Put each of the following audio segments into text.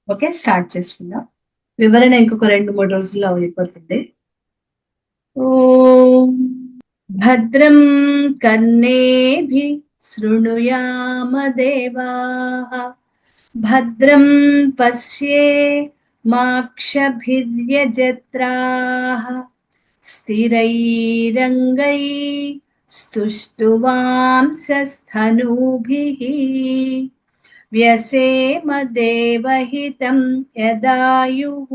Okay, start చేసుకుందాం. వివరణ ఇంకొక 2-3 రోజుల్లో అయిపోతుంది. ఓం భద్రం కర్ణేభిః శృణుయామ దేవాః భద్రం పశ్యేమాక్షభిర్యజత్రాః స్థిరైరङ्गैस्तुष्टुवांसस्तनूभिः व्यसेम देवहितं यदायुः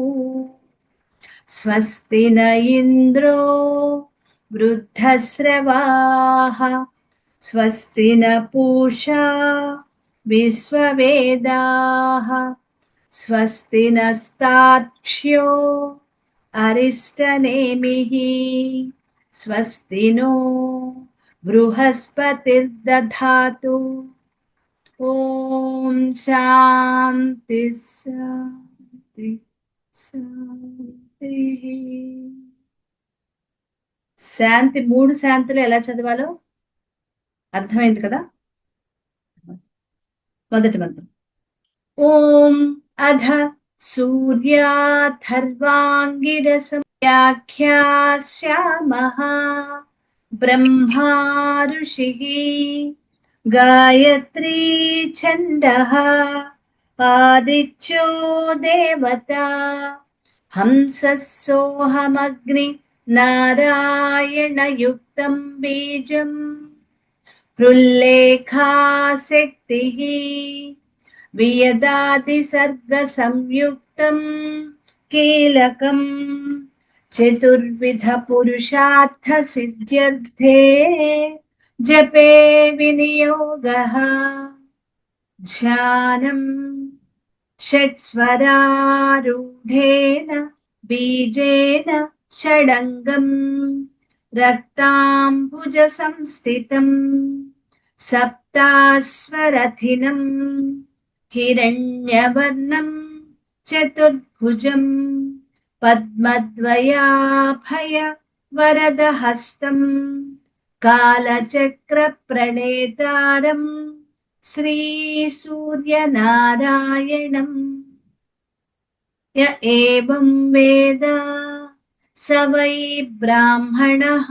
स्वस्ति न इन्द्रो वृद्धश्रवाः स्वस्ति न पूषा विश्ववेदाः स्वस्ति नस्तार्क्ष्यो अरिष्टनेमिः स्वस्ति नो बृहस्पतिर्दधातु। ఓం శాంతి శాంతి శాంతి. శాంతి 3 శాంతులు ఎలా చదవాలో అర్థమైంది కదా. మొదటి మంత్రం ఓం అధ సూర్యాథర్వాంగిరసం వ్యాఖ్యాస్యామః బ్రహ్మా ఋషిః గాయత్రీ ఛందః ఆదిత్యో దేవతా హంసः సోహమగ్ని నారాయణయుక్తం బీజం హృల్లేఖా శక్తిః వియదాదిసర్గ సంయుక్తం కీలకం చతుర్విధ పురుషార్థ సిద్ధ్యర్థే జపే వినియోగః ధ్యానం షట్స్వరారూఢేన బీజేన షడంగం రక్తాంబుజ సంస్థితం సప్తాస్వరథినం హిరణ్యవర్ణం చతుర్భుజం పద్మద్వయాభయ వరదహస్తం కాలచక్ర ప్రణేతారం శ్రీ సూర్యనారాయణం య ఏవం వేద స వై బ్రాహ్మణః.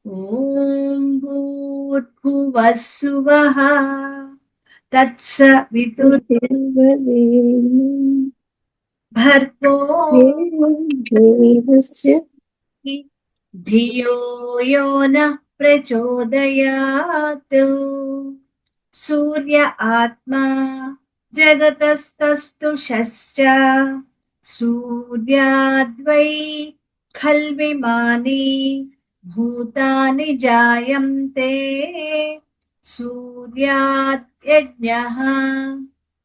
ఓం భూర్భువః సువః తత్సవితుర్వరేణ్యం భర్గో దేవస్య ధియో యో నః ప్రచోదయాత్. సూర్య ఆత్మా జగతస్తస్తుషశ్చ సూర్యాద్వై ఖల్విమాని భూతాని జాయంతే సూర్యాద్ యజ్ఞః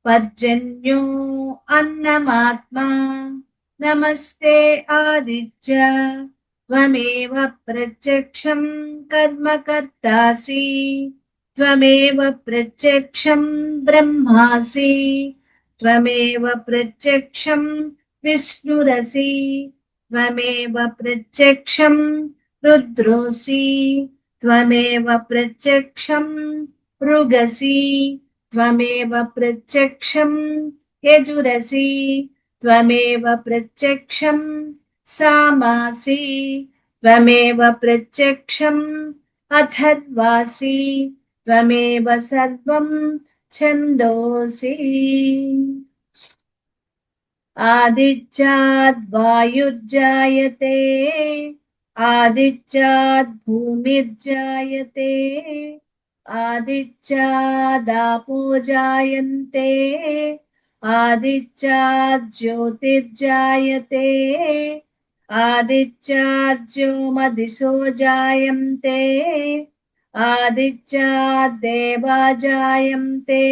పర్జన్యో అన్నమాత్మా నమస్తే ఆదిత్య త్వమేవ ప్రత్యక్షం కర్మ కర్తాసి త్వమేవ ప్రత్యక్షం బ్రహ్మాసి త్వమేవ ప్రత్యక్షం విష్ణురసి త్వమేవ ప్రత్యక్షం రుద్రోసి త్వమేవ ప్రత్యక్షం భృగసి త్వమేవ ప్రత్యక్షం యజురసి త్వమేవ ప్రత్యక్షం సామాసి త్వమేవ ప్రత్యక్షం అథర్వాసి త్వమేవ సర్వం ఛందోసి. ఆదిత్యాద్ వాయుర్జాయతే ఆదిత్యాద్ భూమిర్జాయతే ఆదిత్యాదాపో జాయంతే ఆదిత్యాద్ జ్యోతిర్జాయతే ఆదిత్యాద్యోమదిశో జాయంతే ఆదిత్యాద్దేవా జాయంతే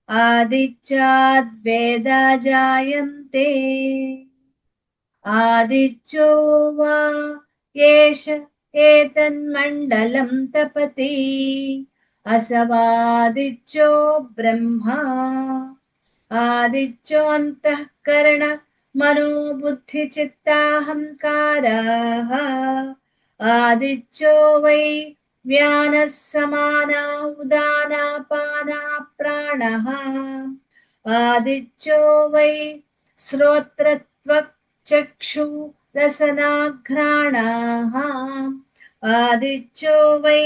ఆదిత్యాద్వేదా జాయంతే ఆదిత్యో వా ఏష ఏతన్మండలం తపతి అసవాదిత్యో బ్రహ్మా ఆదిత్యోంతఃకరణ మనోబుద్ధి చిత్తాహంకారాః ఆదిత్యో వై వ్యానః సమానా ఉదానా పానా ప్రాణః आदित्यो वै श्रोत्रत्वक्चक्षु रसनाघ्राणाः आदित्यो वै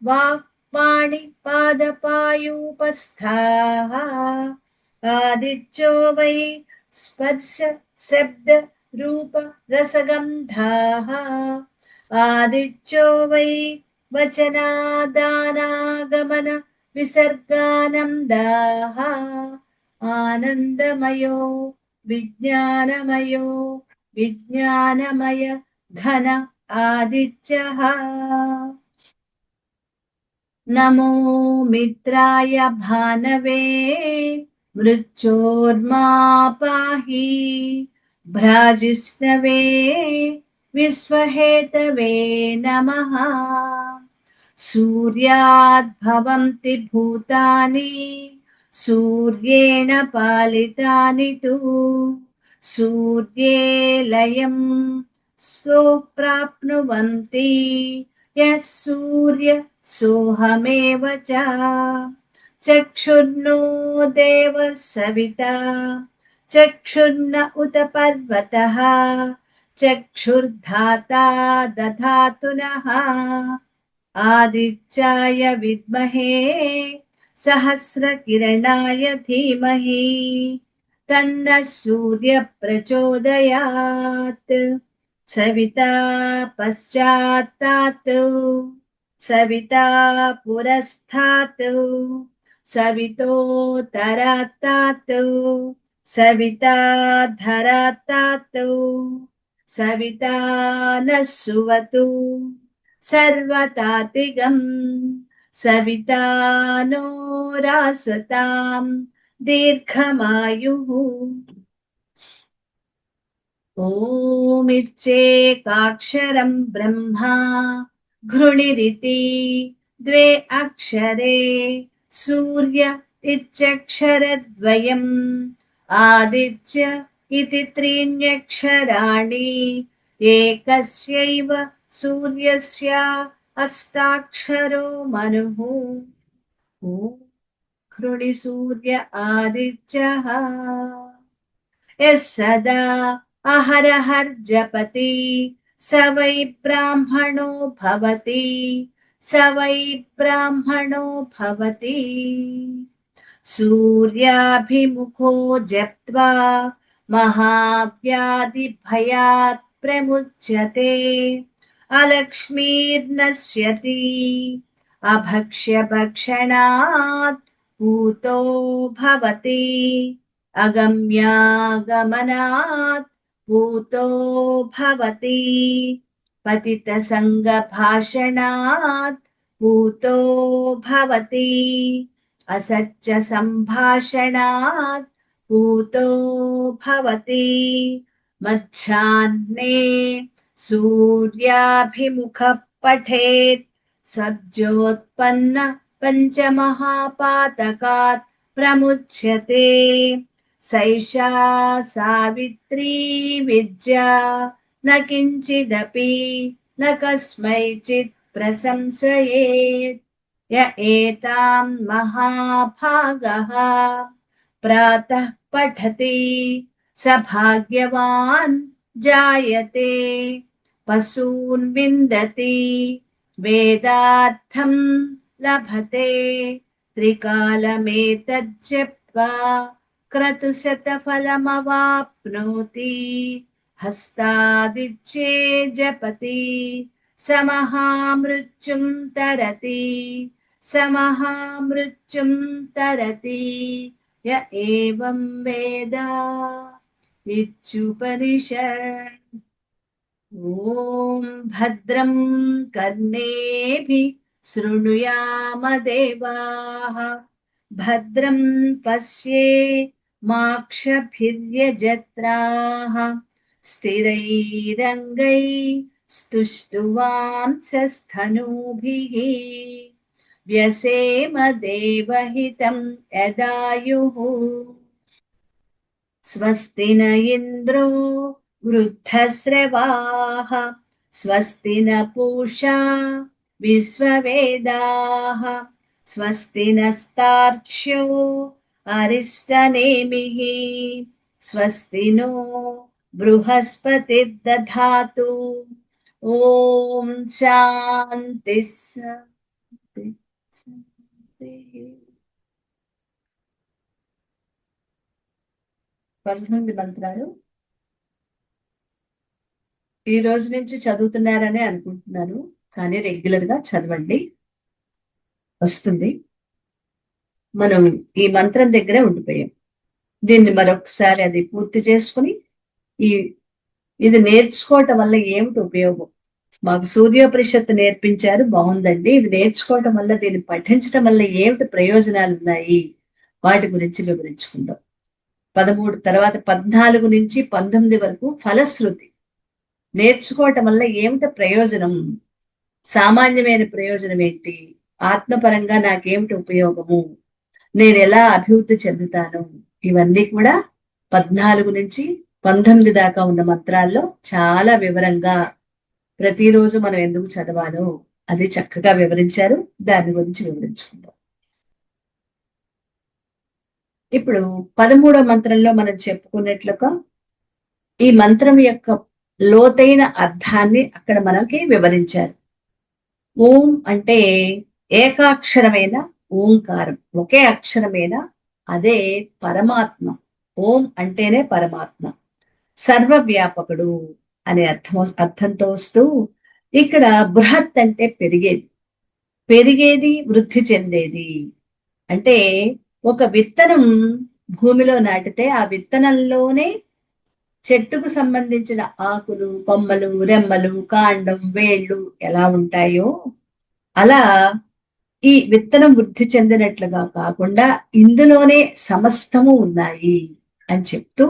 वाक्पाणिपादपायूपस्थाः आदित्यो वै स्पर्श शब्द रूप रसगन्धाः आदित्यो वै वचनादानागमन विसर्गानन्दाः आनन्दमयो विज्ञानमयो विज्ञानमय घन आदित्यः नमो मित्राय भानवे मृत्योर्मा पाहि भ्राजिष्णवे विश्वहेतवे नमः सूर्याद्भवन्ति भूतानि सूर्येण पालितानि तु सूर्ये लयं सोऽप्राप्नुवन्ति यः सूर्य सोऽहमेव च चक्षुर्नो देवः सविता चक्षुर्न उत पर्वतः चक्षुर्धाता दधातु नः आदित्याय विद्महे सहस्रकिरणाय धीमहि तन्नः सूर्यः प्रचोदयात् सविता पश्चात्तात् सविता पुरस्तात् सवितोतरात्तात् सविता धरात्तात् सविता नः सुवतु सर्वतातिगं सविता नो रासतां दीर्घमायुः ॐ ब्रह्मा घृणिरिति द्वे अक्षरे सूर्य इत्यक्षरद्वयम् आदित्य इति त्रीण्यक्षराणि एकस्यैव सूर्यस्य अष्टाक्षरो मनुः ॐ घृणिसूर्य आदित्यः यः सदा अहरहर्जपति स वै ब्राह्मणो भवति स वै ब्राह्मणो भवति सूर्याभिमुखो जप्त्वा महाव्याधिभयात् प्रमुच्यते अलक्ष्मीर्नश्यति अभक्ष्यभक्षणात् पूतो भवति अगम्यागमनात् पूतो भवति पतितसङ्गभाषणात् पूतो भवति असच्च सम्भाषणात् पूतो भवति मध्याह्ने सूर्याभिमुखः पठेत् सद्योत्पन्न पञ्चमहापातकात् प्रमुच्यते सैषा सावित्री विद्या न किञ्चिदपि न कस्मैचित् प्रशंसयेत् य एतां महाभागः प्रातः पठति स भाग्यवान् जायते पशून् विन्दति वेदार्थं लभते त्रिकालमेतज्जप्त्वा क्रतुशतफलमवाप्नोति हस्तादिच्छे जपति स महामृत्युं तरति स महामृत्युं तरति य एवं वेद इत्युपनिषत् ॐ भद्रं कर्णेभिः शृणुयाम देवाः भद्रं पश्येमाक्षभिर्यजत्राः स्थिरैरङ्गैस्तुष्टुवांसस्तनूभिः व्यसेम देवहितं यदायुः स्वस्ति न इन्द्रो वृद्धश्रवाः स्वस्ति न पूषा विश्ववेदाः स्वस्ति नस्तार्क्ष्यो అరిష్టనేమిః స్వస్తి నో బృహస్పతిర్దధాతు. ఓం శాంతి శాంతి శాంతి. 19 మంత్రాలు ఈ రోజు నుంచి చదువుతున్నారని అనుకుంటున్నాను, కానీ రెగ్యులర్ గా చదవండి, వస్తుంది. మనం ఈ మంత్రం దగ్గరే ఉండిపోయాం. దీన్ని మరొకసారి అది పూర్తి చేసుకుని ఈ ఇది నేర్చుకోవటం వల్ల ఏమిటి ఉపయోగం? మాకు సూర్యోపనిషత్తు నేర్పించారు, బాగుందండి. ఇది నేర్చుకోవటం వల్ల, దీన్ని పఠించటం వల్ల ఏమిటి ప్రయోజనాలు ఉన్నాయి, వాటి గురించి వివరించుకుందాం. 13 తర్వాత 14 నుంచి 19 వరకు ఫలశ్రుతి. నేర్చుకోవటం వల్ల ఏమిటి ప్రయోజనం, సామాన్యమైన ప్రయోజనం ఏంటి, ఆత్మపరంగా నాకేమిటి ఉపయోగము, నేను ఎలా అభివృద్ధి చెందుతాను, ఇవన్నీ కూడా 14 నుంచి 19 దాకా ఉన్న మంత్రాల్లో చాలా వివరంగా ప్రతిరోజు మనం ఎందుకు చదవాలో అది చక్కగా వివరించారు. దాని గురించి వివరించుకుందాం. ఇప్పుడు 13వ మంత్రంలో మనం చెప్పుకున్నట్లుగా ఈ మంత్రం యొక్క లోతైన అర్థాన్ని అక్కడ మనకి వివరించారు. ఓం అంటే ఏకాక్షరమైన ఓంకారం, ఒకే అక్షరమైన అదే పరమాత్మ. ఓం అంటేనే పరమాత్మ, సర్వవ్యాపకుడు అనే అర్థంతో వస్తూ, ఇక్కడ బృహత్ అంటే పెరిగేది, పెరిగేది వృద్ధి చెందేది. అంటే ఒక విత్తనం భూమిలో నాటితే ఆ విత్తనంలోనే చెట్టుకు సంబంధించిన ఆకులు, కొమ్మలు, రెమ్మలు, కాండం, వేళ్ళు ఎలా ఉంటాయో అలా ఈ విత్తనం వృద్ధి చెందినట్లుగా కాకుండా ఇందులోనే సమస్తము ఉన్నాయి అని చెప్తూ,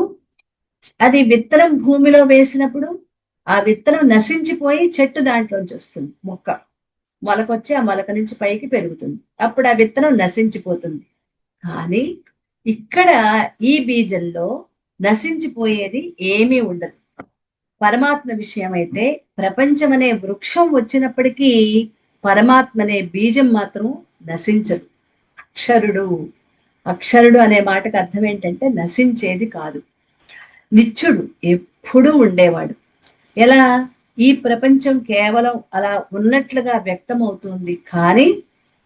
అది విత్తనం భూమిలో వేసినప్పుడు ఆ విత్తనం నశించిపోయి చెట్టు దాంట్లోంచి వస్తుంది, మొలకొచ్చి ఆ మొలక నుంచి పైకి పెరుగుతుంది, అప్పుడు ఆ విత్తనం నశించిపోతుంది. కానీ ఇక్కడ ఈ బీజంలో నశించిపోయేది ఏమీ ఉండదు. పరమాత్మ విషయం అయితే ప్రపంచం అనే వృక్షం వచ్చినప్పటికీ పరమాత్మ అనే బీజం మాత్రం నశించదు. అక్షరుడు, అక్షరుడు అనే మాటకు అర్థం ఏంటంటే నశించేది కాదు, నిత్యుడు, ఎప్పుడూ ఉండేవాడు. ఎలా ఈ ప్రపంచం కేవలం అలా ఉన్నట్లుగా వ్యక్తమవుతుంది, కానీ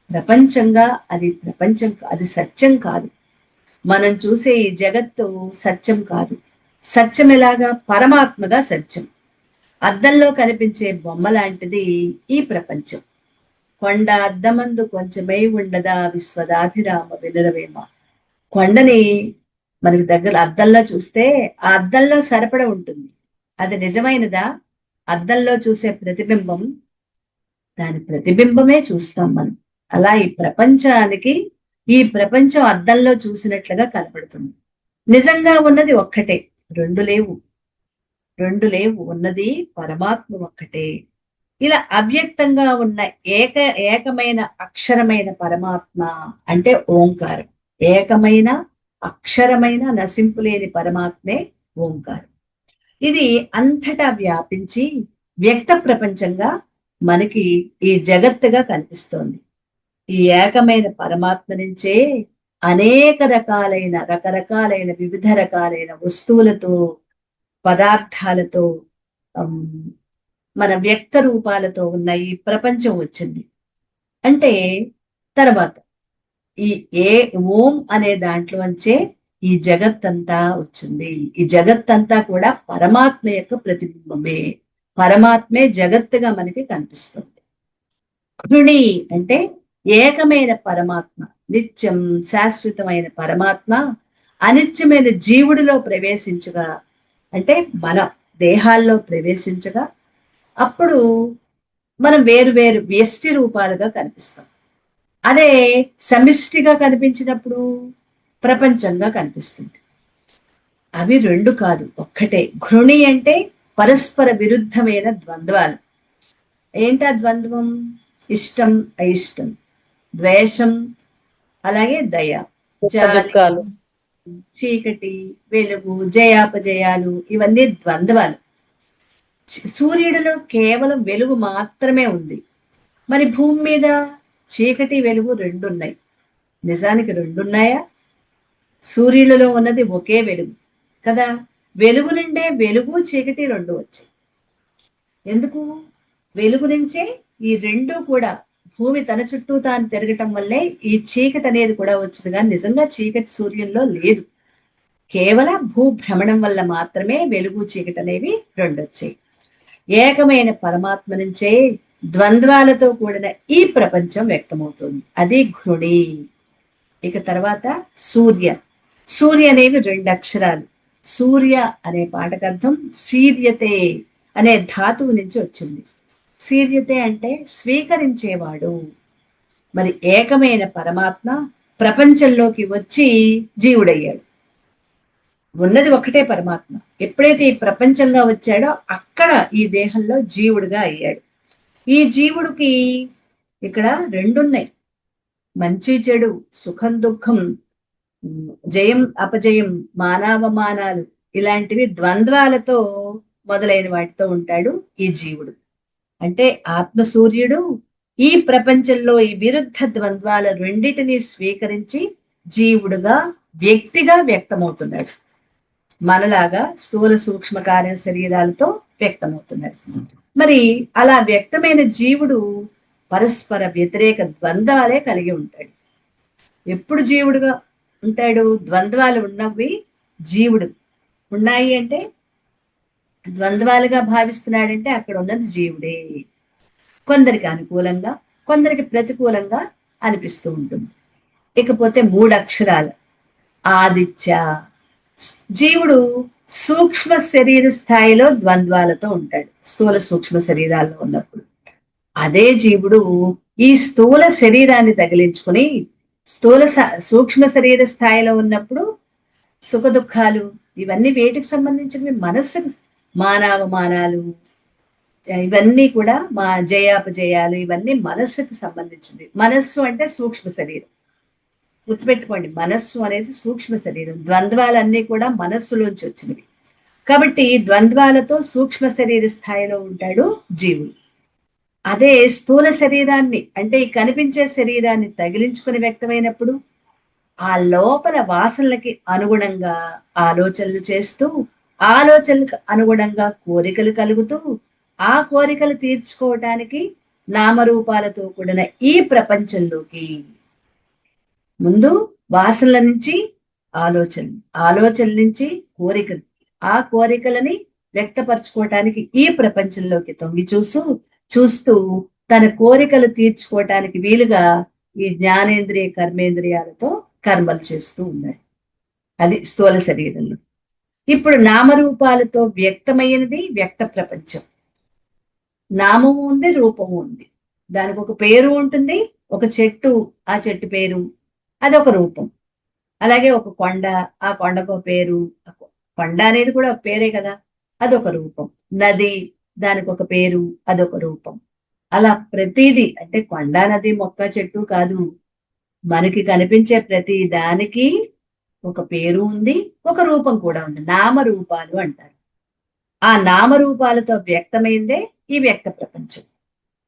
ప్రపంచంగా అది సత్యం కాదు. మనం చూసే ఈ జగత్తు సత్యం కాదు. సత్యం ఎలాగా? పరమాత్మగా సత్యం. అద్దంలో కనిపించే బొమ్మ లాంటిది ఈ ప్రపంచం. కొండ అద్దమందు కొంచెమై ఉండదా విశ్వదాభిరామ వినురవేమ. కొండని మనకి దగ్గర అద్దంలో చూస్తే ఆ అద్దంలో సరపడ ఉంటుంది, అది నిజమైనదా? అద్దంలో చూసే ప్రతిబింబం, దాని ప్రతిబింబమే చూస్తాం మనం. అలా ఈ ప్రపంచం అద్దంలో చూసినట్లుగా కనపడుతుంది. నిజంగా ఉన్నది ఒక్కటే, రెండు లేవు, ఉన్నది పరమాత్మ ఒక్కటే. ఇలా అవ్యక్తంగా ఉన్న ఏకమైన అక్షరమైన పరమాత్మ అంటే ఓంకారం. ఏకమైన అక్షరమైన నశింపులేని పరమాత్మే ఓంకారం. ఇది అంతటా వ్యాపించి వ్యక్త ప్రపంచంగా మనకి ఈ జగత్తుగా కనిపిస్తోంది. ఈ ఏకమైన పరమాత్మ నుంచే అనేక రకరకాలైన వివిధ రకాలైన వస్తువులతో, పదార్థాలతో, మన వ్యక్త రూపాలతో ఉన్న ఈ ప్రపంచం వచ్చింది. అంటే తర్వాత ఈ ఓం అనే దాంట్లోంచే ఈ జగత్తంతా వచ్చింది. ఈ జగత్తంతా కూడా పరమాత్మ యొక్క ప్రతిబింబమే. పరమాత్మే జగత్తుగా మనకి కనిపిస్తుంది. కృణి అంటే ఏకమైన పరమాత్మ, నిత్యం శాశ్వతమైన పరమాత్మ అనిత్యమైన జీవుడిలో ప్రవేశించగా, అంటే మన దేహాల్లో ప్రవేశించగా, అప్పుడు మనం వేరు వేరు వ్యష్టి రూపాలుగా కనిపిస్తాం. అదే సమిష్టిగా కనిపించినప్పుడు ప్రపంచంగా కనిపిస్తుంది. అవి రెండు కాదు, ఒక్కటే. ఘృణి అంటే పరస్పర విరుద్ధమైన ద్వంద్వాలు. ఏంటా ద్వంద్వం? ఇష్టం, అయిష్టం, ద్వేషం, అలాగే దయ, చీకటి, వెలుగు, జయాపజయాలు, ఇవన్నీ ద్వంద్వాలు. సూర్యుడిలో కేవలం వెలుగు మాత్రమే ఉంది. మరి భూమి మీద చీకటి, వెలుగు రెండున్నాయి. నిజానికి రెండున్నాయా? సూర్యులలో ఉన్నది ఒకే వెలుగు కదా. వెలుగు నుండే వెలుగు చీకటి రెండు వచ్చాయి. ఎందుకు? వెలుగు నుంచే ఈ రెండు కూడా భూమి తన చుట్టూ తాను తిరగటం వల్లే ఈ చీకటి అనేది కూడా వచ్చింది. కానీ నిజంగా చీకటి సూర్యుల్లో లేదు. కేవలం భూభ్రమణం వల్ల మాత్రమే వెలుగు చీకటి అనేవి రెండు వచ్చాయి. ఏకమైన పరమాత్మ నుంచే ద్వంద్వాలతో కూడిన ఈ ప్రపంచం వ్యక్తమవుతుంది. అది ఘృణి. ఇక తర్వాత సూర్య. సూర్య అనేవి రెండు అక్షరాలు. సూర్య అనే పాటకు అర్థం సీర్యతే అనే ధాతువు నుంచి వచ్చింది. సీర్యతే అంటే స్వీకరించేవాడు. మరి ఏకమైన పరమాత్మ ప్రపంచంలోకి వచ్చి జీవుడయ్యాడు. ఉన్నది ఒకటే పరమాత్మ. ఎప్పుడైతే ఈ ప్రపంచంగా వచ్చాడో అక్కడ ఈ దేహంలో జీవుడుగా అయ్యాడు. ఈ జీవుడికి ఇక్కడ రెండున్నాయి, మంచి చెడు, సుఖం దుఃఖం, జయం అపజయం, మానావమానాలు, ఇలాంటివి ద్వంద్వాలతో మొదలైన వాటితో ఉంటాడు ఈ జీవుడు. అంటే ఆత్మసూర్యుడు ఈ ప్రపంచంలో ఈ విరుద్ధ ద్వంద్వాల రెండిటిని స్వీకరించి జీవుడుగా వ్యక్తిగా వ్యక్తమవుతున్నాడు. మనలాగా స్థూల సూక్ష్మ కార్య శరీరాలతో వ్యక్తమవుతున్నాడు. మరి అలా వ్యక్తమైన జీవుడు పరస్పర వ్యతిరేక ద్వంద్వాలే కలిగి ఉంటాడు. ఎప్పుడు జీవుడుగా ఉంటాడు? ద్వంద్వాలు ఉన్నవి జీవుడు ఉన్నాయి అంటే, ద్వంద్వాలుగా భావిస్తున్నాడంటే అక్కడ ఉన్నది జీవుడే. కొందరికి అనుకూలంగా, కొందరికి ప్రతికూలంగా అనిపిస్తూ ఉంటుంది. ఇకపోతే మూడు అక్షరాలు ఆదిత్య. జీవుడు సూక్ష్మ శరీర స్థాయిలో ద్వంద్వాలతో ఉంటాడు స్థూల సూక్ష్మ శరీరాల్లో ఉన్నప్పుడు. అదే జీవుడు ఈ స్థూల శరీరాన్ని తగిలించుకుని సూక్ష్మ శరీర స్థాయిలో ఉన్నప్పుడు సుఖ దుఃఖాలు ఇవన్నీ వేటికి సంబంధించినవి? మనస్సుకు. మానావమానాలు ఇవన్నీ కూడా మా జయాపజయాలు ఇవన్నీ మనస్సుకు సంబంధించినవి. మనస్సు అంటే సూక్ష్మ శరీరం. గుర్తుపెట్టుకోండి, మనస్సు అనేది సూక్ష్మ శరీరం. ద్వంద్వాలన్నీ కూడా మనస్సులోంచి వచ్చినవి. కాబట్టి ద్వంద్వాలతో సూక్ష్మ శరీర స్థాయిలో ఉంటాడు జీవుడు. అదే స్థూల శరీరాన్ని అంటే ఈ కనిపించే శరీరాన్ని తగిలించుకుని వ్యక్తమైనప్పుడు ఆ లోపల వాసనలకి అనుగుణంగా ఆలోచనలు చేస్తూ, ఆలోచనలకు అనుగుణంగా కోరికలు కలుగుతూ, ఆ కోరికలు తీర్చుకోవటానికి నామరూపాలతో కూడిన ఈ ప్రపంచంలోకి ముందు వాసనల నుంచి ఆలోచనలు, ఆలోచనల నుంచి కోరికలు, ఆ కోరికలని వ్యక్తపరచుకోవటానికి ఈ ప్రపంచంలోకి తొంగి చూస్తూ తన కోరికలు తీర్చుకోవటానికి వీలుగా ఈ జ్ఞానేంద్రియ కర్మేంద్రియాలతో కర్మలు చేస్తూ ఉన్నాడు. అది స్థూల శరీరంలో. ఇప్పుడు నామరూపాలతో వ్యక్తమైనది వ్యక్త ప్రపంచం. నామము ఉంది, రూపము ఉంది. దానికి ఒక పేరు ఉంటుంది. ఒక చెట్టు, ఆ చెట్టు పేరు, అదొక రూపం. అలాగే ఒక కొండ, ఆ కొండకు ఒక పేరు. కొండ అనేది కూడా ఒక పేరే కదా, అదొక రూపం. నది, దానికి ఒక పేరు, అదొక రూపం. అలా ప్రతిదీ అంటే కొండ, నది, మొక్క, చెట్టు కాదు, మనకి కనిపించే ప్రతి దానికి ఒక పేరు ఉంది, ఒక రూపం కూడా ఉంది. నామరూపాలు అంటారు. ఆ నామరూపాలతో వ్యక్తమైందే ఈ వ్యక్త ప్రపంచం.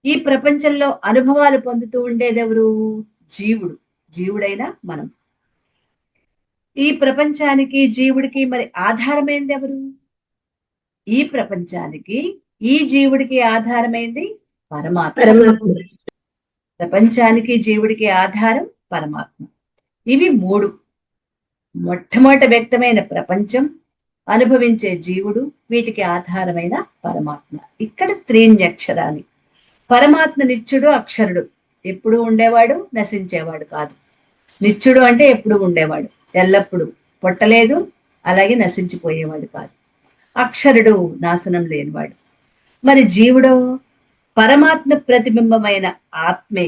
ఈ ప్రపంచంలో అనుభవాలు పొందుతూ ఉండేదెవరు? జీవుడు. జీవుడైన మనం. ఈ ప్రపంచానికి జీవుడికి మరి ఆధారమైంది ఎవరు? ఈ ప్రపంచానికి ఈ జీవుడికి ఆధారమైంది పరమాత్మ. ప్రపంచానికి జీవుడికి ఆధారం పరమాత్మ. ఇవి మూడు. మొట్టమొదట వ్యక్తమైన ప్రపంచం, అనుభవించే జీవుడు, వీటికి ఆధారమైన పరమాత్మ. ఇక్కడ త్రీన్యక్షరాన్ని. పరమాత్మ నిత్యుడు, అక్షరుడు. ఎప్పుడు ఉండేవాడు, నశించేవాడు కాదు. నిత్యుడు అంటే ఎప్పుడు ఉండేవాడు, ఎల్లప్పుడూ, పుట్టలేదు, అలాగే నశించిపోయేవాడు కాదు. అక్షరుడు, నాశనం లేనివాడు. మరి జీవుడు పరమాత్మ ప్రతిబింబమైన ఆత్మే.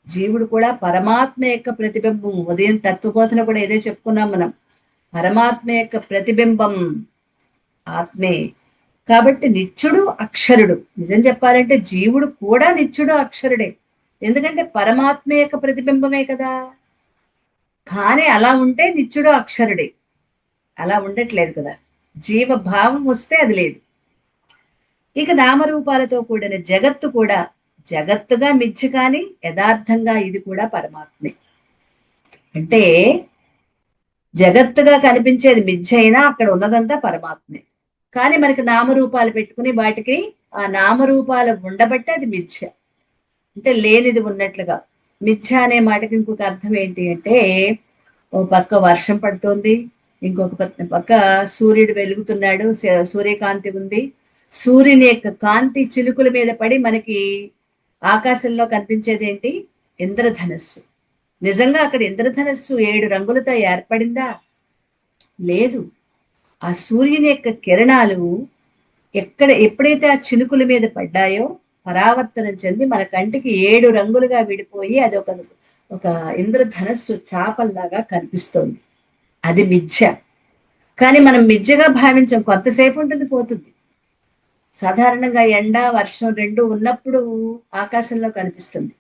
జీవుడు కూడా పరమాత్మ యొక్క ప్రతిబింబం. ఉదయం తత్వబోధన కూడా ఏదో చెప్పుకున్నాం మనం. పరమాత్మ యొక్క ప్రతిబింబం ఆత్మే. కాబట్టి నిత్యుడు, అక్షరుడు. నిజం చెప్పాలంటే జీవుడు కూడా నిత్యుడు, అక్షరుడే. ఎందుకంటే పరమాత్మ యొక్క ప్రతిబింబమే కదా. కానీ అలా ఉంటే నిత్యుడు, అక్షరుడే. అలా ఉండట్లేదు కదా. జీవభావం వస్తే అది లేదు. ఇక నామరూపాలతో కూడిన జగత్తు కూడా జగత్తుగా మిథ్య, కానీ యథార్థంగా ఇది కూడా పరమాత్మే. అంటే జగత్తుగా కనిపించేది మిథ్య అయినా అక్కడ ఉన్నదంతా పరమాత్మే. కానీ మనకి నామరూపాలు పెట్టుకుని వాటికి ఆ నామరూపాలు ఉండబట్టి అది మిథ్య, అంటే లేనిది ఉన్నట్లుగా. మిథ్య అనే మాటకి ఇంకొక అర్థం ఏంటి అంటే, ఓ పక్క వర్షం పడుతోంది, ఇంకొక పక్క సూర్యుడు వెలుగుతున్నాడు, సూర్యకాంతి ఉంది. సూర్యుని యొక్క కాంతి చిలుకుల మీద పడి మనకి ఆకాశంలో కనిపించేది ఏంటి? ఇంద్రధనస్సు. నిజంగా అక్కడ ఇంద్రధనస్సు 7 రంగులతో ఏర్పడిందా? లేదు. ఆ సూర్యుని యొక్క కిరణాలు ఎప్పుడైతే ఆ చినుకుల మీద పడ్డాయో పరావర్తనం చెంది మన కంటికి 7 రంగులుగా విడిపోయి అది ఒక ఇంద్రధనస్సు చాపల్లాగా కనిపిస్తోంది. అది మిథ్య. కానీ మనం మిథ్యగా భావించాం, కొంతసేపు ఉంటుంది, పోతుంది. సాధారణంగా ఎండ వర్షం రెండు ఉన్నప్పుడు ఆకాశంలో కనిపిస్తుంది.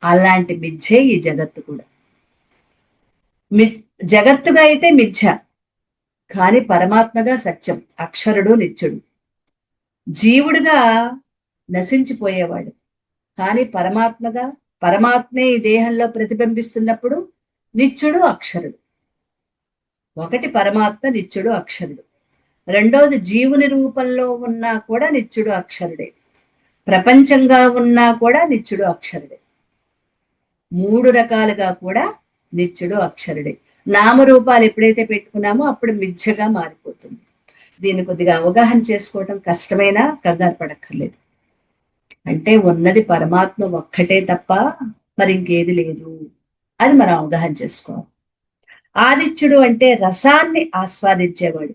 అలాంటి మిథ్యే ఈ జగత్తు కూడా. జగత్తుగా అయితే మిథ్య, కానీ పరమాత్మగా సత్యం, అక్షరుడు నిత్యుడు. జీవుడుగా నశించిపోయేవాడు, కానీ పరమాత్మే ఈ దేహంలో ప్రతిబింబిస్తున్నప్పుడు నిత్యుడు అక్షరుడు. ఒకటి పరమాత్మ నిత్యుడు అక్షరుడు, రెండోది జీవుని రూపంలో ఉన్నా కూడా నిత్యుడు అక్షరుడే, ప్రపంచంగా ఉన్నా కూడా నిత్యుడు అక్షరుడే. 3 రకాలుగా కూడా నిత్యుడు అక్షరుడే. నామరూపాలు ఎప్పుడైతే పెట్టుకున్నామో అప్పుడు మిథ్యగా మారిపోతుంది. దీన్ని కొద్దిగా అవగాహన చేసుకోవటం కష్టమైనా కంగారు పడక్కర్లేదు. అంటే ఉన్నది పరమాత్మ ఒక్కటే తప్ప మరి ఇంకేది లేదు, అది మనం అవగాహన చేసుకోవాలి. ఆదిత్యుడు అంటే రసాన్ని ఆస్వాదించేవాడు.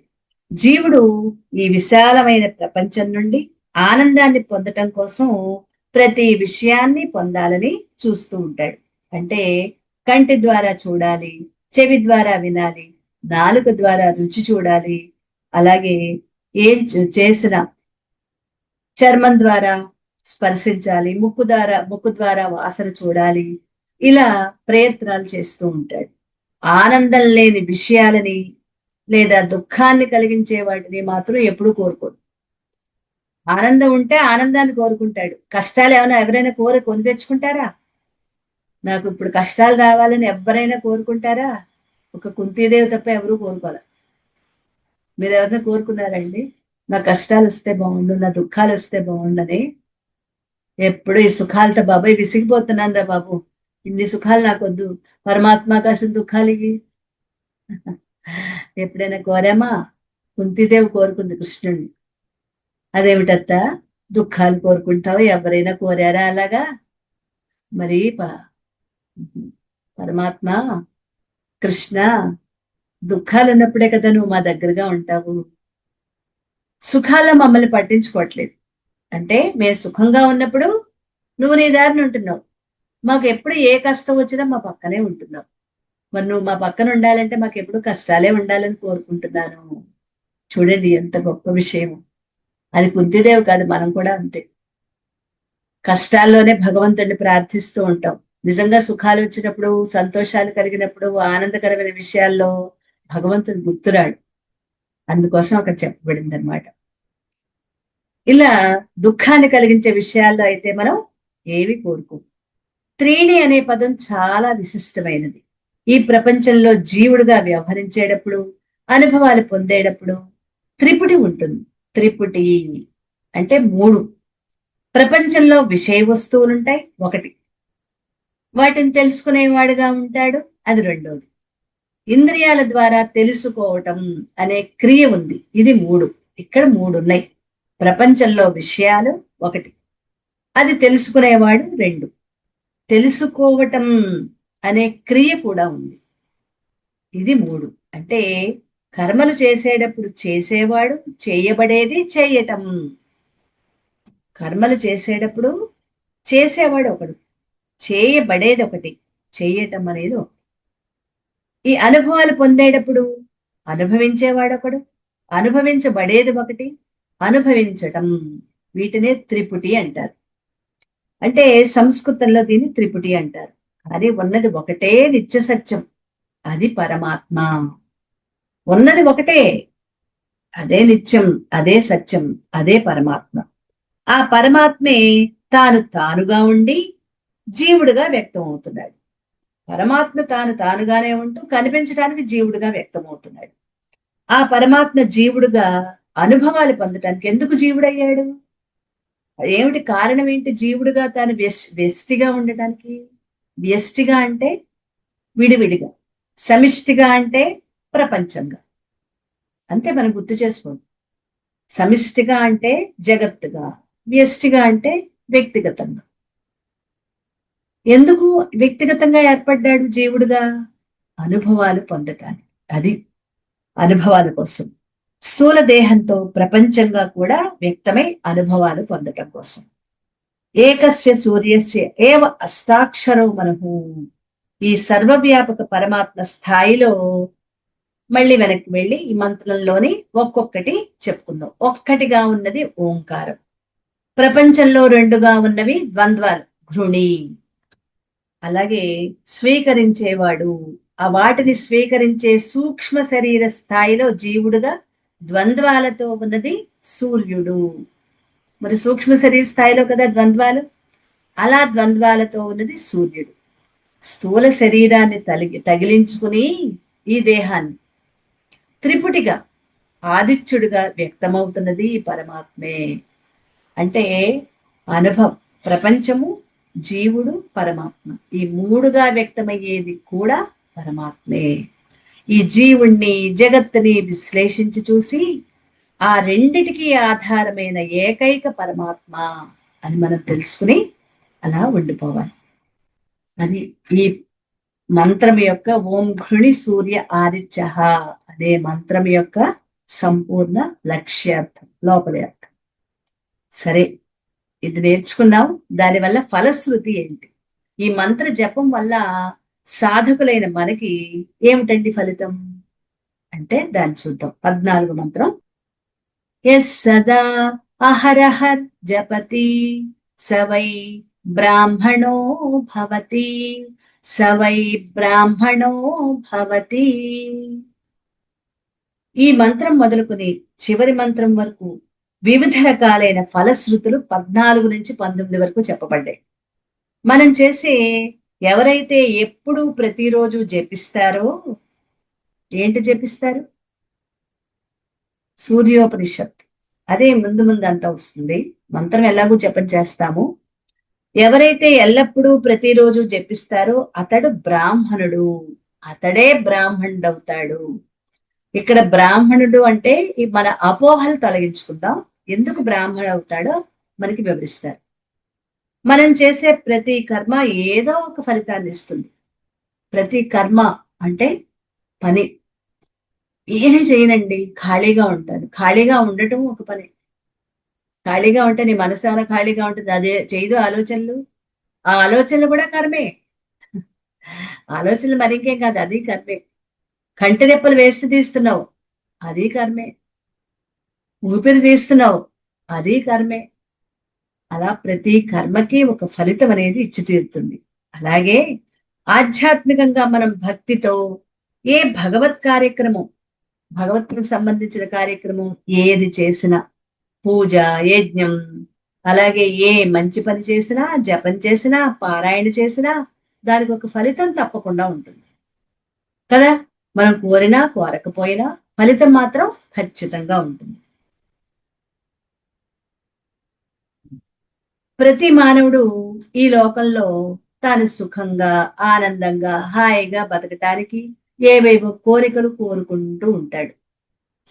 జీవుడు ఈ విశాలమైన ప్రపంచం నుండి ఆనందాన్ని పొందటం కోసం ప్రతి విషయాన్ని పొందాలని చూస్తూ ఉంటాడు. అంటే కంటి ద్వారా చూడాలి, చెవి ద్వారా వినాలి, నాలుక ద్వారా రుచి చూడాలి, అలాగే ఏం చేసిన చర్మం ద్వారా స్పర్శించాలి, ముక్కు ద్వారా వాసన చూడాలి, ఇలా ప్రయత్నాలు చేస్తూ ఉంటాడు. ఆనందం లేని విషయాలని లేదా దుఃఖాన్ని కలిగించే వాటిని మాత్రం ఎప్పుడూ కోరుకోడు. ఆనందం ఉంటే ఆనందాన్ని కోరుకుంటాడు. కష్టాలు ఎవరైనా కొని తెచ్చుకుంటారా? నాకు ఇప్పుడు కష్టాలు రావాలని ఎవరైనా కోరుకుంటారా? ఒక కుంతీదేవి తప్ప ఎవరూ కోరుకోవాలి. మీరు ఎవరైనా కోరుకున్నారండి నా కష్టాలు వస్తే బాగుండు, నా దుఃఖాలు వస్తే బాగుండని? ఎప్పుడు ఈ సుఖాలతో బాబాయ్ విసిగిపోతున్నాను రా బాబు, ఇన్ని సుఖాలు నాకు వద్దు, పరమాత్మ కాసిన దుఃఖాలు ఇవి ఎప్పుడైనా కోరామా? కుంతీదేవి కోరుకుంది కృష్ణుడిని. అదేమిటత్తా దుఃఖాలు కోరుకుంటావు, ఎవరైనా కోరారా అలాగా? మరి పరమాత్మ కృష్ణ దుఃఖాలు ఉన్నప్పుడే కదా నువ్వు మా దగ్గరగా ఉంటావు. సుఖాల్లో మమ్మల్ని పట్టించుకోవట్లేదు. అంటే మేము సుఖంగా ఉన్నప్పుడు నువ్వు నీ దారిని ఉంటున్నావు, మాకు ఎప్పుడు ఏ కష్టం వచ్చినా మా పక్కనే ఉంటున్నావు. మరి నువ్వు మా పక్కన ఉండాలంటే మాకు ఎప్పుడు కష్టాలే ఉండాలని కోరుకుంటున్నాను. చూడండి ఎంత గొప్ప విషయం. అది కుంతిదేవి కాదు, మనం కూడా అంతే. కష్టాల్లోనే భగవంతుడిని ప్రార్థిస్తూ ఉంటాం. నిజంగా సుఖాలు వచ్చినప్పుడు, సంతోషాలు కలిగినప్పుడు, ఆనందకరమైన విషయాల్లో భగవంతుడు గుర్తురాడు. అందుకోసం అక్కడ చెప్పబడింది అనమాట. ఇలా దుఃఖాన్ని కలిగించే విషయాల్లో అయితే మనం ఏవి కోరుకో. త్రీణి అనే పదం చాలా విశిష్టమైనది. ఈ ప్రపంచంలో జీవుడుగా వ్యవహరించేటప్పుడు, అనుభవాలు పొందేటప్పుడు త్రిపుటి ఉంటుంది. త్రిపుటి అంటే 3. ప్రపంచంలో విషయ వస్తువులుంటాయి, ఒకటి. వాటిని తెలుసుకునేవాడుగా ఉంటాడు, అది రెండోది. ఇంద్రియాల ద్వారా తెలుసుకోవటం అనే క్రియ ఉంది, ఇది 3. ఇక్కడ 3 ఉన్నాయి. ప్రపంచంలో విషయాలు ఒకటి, అది తెలుసుకునేవాడు 2, తెలుసుకోవటం అనే క్రియ కూడా ఉంది, ఇది 3. అంటే కర్మలు చేసేటప్పుడు చేసేవాడు, చేయబడేది చేయటం. కర్మలు చేసేటప్పుడు చేసేవాడు ఒకడు, చేయబడేది ఒకటి, చేయటం అనేది ఒకటి. ఈ అనుభవాలు పొందేటప్పుడు అనుభవించేవాడొకడు, అనుభవించబడేది ఒకటి, అనుభవించటం. వీటినే త్రిపుటి అంటారు. అంటే సంస్కృతంలో దీన్ని త్రిపుటి అంటారు. కానీ ఉన్నది ఒకటే నిత్య సత్యం, అది పరమాత్మ. ఉన్నది ఒకటే, అదే నిత్యం, అదే సత్యం, అదే పరమాత్మ. ఆ పరమాత్మే తానుగా ఉండి జీవుడుగా వ్యక్తం అవుతున్నాడు. పరమాత్మ తానుగానే ఉంటూ కనిపించడానికి జీవుడుగా వ్యక్తమవుతున్నాడు. ఆ పరమాత్మ జీవుడుగా అనుభవాలు పొందటానికి ఎందుకు జీవుడయ్యాడు? ఏమిటి కారణం ఏంటి జీవుడుగా తాను వ్యష్టిగా ఉండటానికి? వ్యష్టిగా అంటే విడివిడిగా, సమిష్టిగా అంటే ప్రపంచంగా. అంతే మనం గుర్తు చేసుకోండి. సమిష్టిగా అంటే జగత్తుగా, వ్యష్టిగా అంటే వ్యక్తిగతంగా. ఎందుకు వ్యక్తిగతంగా ఏర్పడ్డాడు జీవుడుగా? అనుభవాలు పొందటానికి. అది అనుభవాల కోసం. స్థూల దేహంతో ప్రపంచంగా కూడా వ్యక్తమై అనుభవాలు పొందటం కోసం. ఏకస్య సూర్యస్య ఏవ అష్టాక్షరో మనము. ఈ సర్వవ్యాపక పరమాత్మ స్థాయిలో మళ్ళీ వెనక్కి వెళ్ళి ఈ మంత్రంలోని ఒక్కొక్కటి చెప్పుకుందాం. ఒక్కటిగా ఉన్నది ఓంకారం. ప్రపంచంలో రెండుగా ఉన్నవి ద్వంద్వాలు, ఘృణి. అలాగే స్వీకరించేవాడు, ఆ వాటిని స్వీకరించే సూక్ష్మ శరీర స్థాయిలో జీవుడుగా ద్వంద్వాలతో ఉన్నది సూర్యుడు. మరి సూక్ష్మ శరీర స్థాయిలో కదా ద్వంద్వాలు, అలా ద్వంద్వాలతో ఉన్నది సూర్యుడు. స్థూల శరీరాన్ని తగిలించుకుని ఈ దేహాన్ని త్రిపుటిగా ఆదిత్యుడిగా వ్యక్తమవుతున్నది పరమాత్మే. అంటే అనుభవం, ప్రపంచము, జీవుడు, పరమాత్మ, ఈ మూడుగా వ్యక్తమయ్యేది కూడా పరమాత్మే. ఈ జీవుణ్ణి జగత్తుని విశ్లేషించి చూసి ఆ రెండిటికి ఆధారమైన ఏకైక పరమాత్మ అని మనం తెలుసుకుని అలా ఉండిపోవాలి. అది ఈ మంత్రం యొక్క ఓం ఘృణి సూర్య ఆదిత్య అనే మంత్రం యొక్క సంపూర్ణ లక్ష్యార్థం, లోపలి అర్థం. సరే, ఇది నేర్చుకున్నాం. దానివల్ల ఫలశ్రుతి ఏంటి? ఈ మంత్ర జపం వల్ల సాధకులైన మనకి ఏమిటండి ఫలితం అంటే దాన్ని చూద్దాం. 14 మంత్రం. ఎస్ సదా అహరహర్ జపతి సవై బ్రాహ్మణో భవతి, సవై బ్రాహ్మణో భవతి. ఈ మంత్రం మొదలుకుని చివరి మంత్రం వరకు వివిధ రకాలైన ఫలశ్రుతులు 14 నుంచి 19 వరకు చెప్పబడ్డాయి. మనం చేసే ఎవరైతే ఎప్పుడూ ప్రతిరోజు జపిస్తారో, ఏంటి జపిస్తారు? సూర్యోపనిషత్. అదే ముందు ముందు అంతా వస్తుంది. మంత్రం ఎలాగూ జపం చేస్తాము. ఎవరైతే ఎల్లప్పుడూ ప్రతిరోజు జపిస్తారో అతడు బ్రాహ్మణుడు, అతడే బ్రాహ్మణుడవుతాడు. ఇక్కడ బ్రాహ్మణుడు అంటే మన అపోహలు తొలగించుకుందాం. ఎందుకు బ్రాహ్మణుడు అవుతాడో మనకి వివరిస్తారు. మనం చేసే ప్రతి కర్మ ఏదో ఒక ఫలితాన్ని ఇస్తుంది. ప్రతి కర్మ అంటే పని. ఏమి చేయనండి, ఖాళీగా ఉంటాను. ఖాళీగా ఉండటం ఒక పని. ఖాళీగా ఉంటే నీ మనసారా ఖాళీగా ఉంటుంది. అదే చేయదు ఆలోచనలు. ఆ ఆలోచనలు కూడా కర్మే. ఆలోచనలు మరింకేం కాదు, అది కర్మే. కంటి రెప్పలు వేస్తూ తీస్తున్నావు, అది కర్మే. ఊపిరి తీస్తున్నావు, అది కర్మే. అలా ప్రతి కర్మకి ఒక ఫలితం అనేది ఇచ్చి తీరుతుంది. అలాగే ఆధ్యాత్మికంగా మనం భక్తితో ఏ భగవత్ కార్యక్రమం, భగవత్తుకు సంబంధించిన కార్యక్రమం ఏది చేసినా, పూజ, యజ్ఞం, అలాగే ఏ మంచి పని చేసినా, జపం చేసినా, పారాయణ చేసినా దానికి ఒక ఫలితం తప్పకుండా ఉంటుంది కదా. మనం కోరినా కోరకపోయినా ఫలితం మాత్రం ఖచ్చితంగా ఉంటుంది. ప్రతి మానవుడు ఈ లోకంలో తాను సుఖంగా, ఆనందంగా, హాయిగా బతకటానికి ఏవేవో కోరికలు కోరుకుంటూ ఉంటాడు.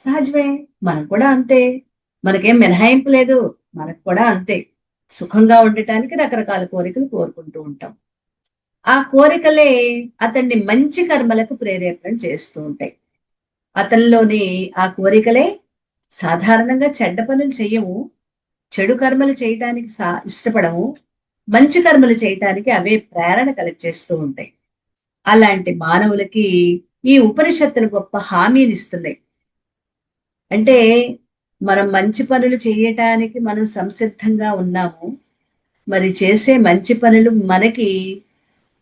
సహజమే, మనం కూడా అంతే. మనకేం మినహాయింపు లేదు, మనకు కూడా అంతే. సుఖంగా ఉండటానికి రకరకాల కోరికలు కోరుకుంటూ ఉంటాం. ఆ కోరికలే అతన్ని మంచి కర్మలకు ప్రేరేపణ చేస్తూ ఉంటాయి. అతనిలోని ఆ కోరికలే సాధారణంగా చెడ్డ పనులు చెయ్యము, చెడు కర్మలు చేయటానికి ఇష్టపడము, మంచి కర్మలు చేయటానికి అవే ప్రేరణ కలిగజేస్తూ ఉంటాయి. అలాంటి మానవులకి ఈ ఉపనిషత్తులు గొప్ప హామీని ఇస్తున్నాయి. అంటే మనం మంచి పనులు చేయటానికి మనం సంసిద్ధంగా ఉన్నాము. మరి చేసే మంచి పనులు మనకి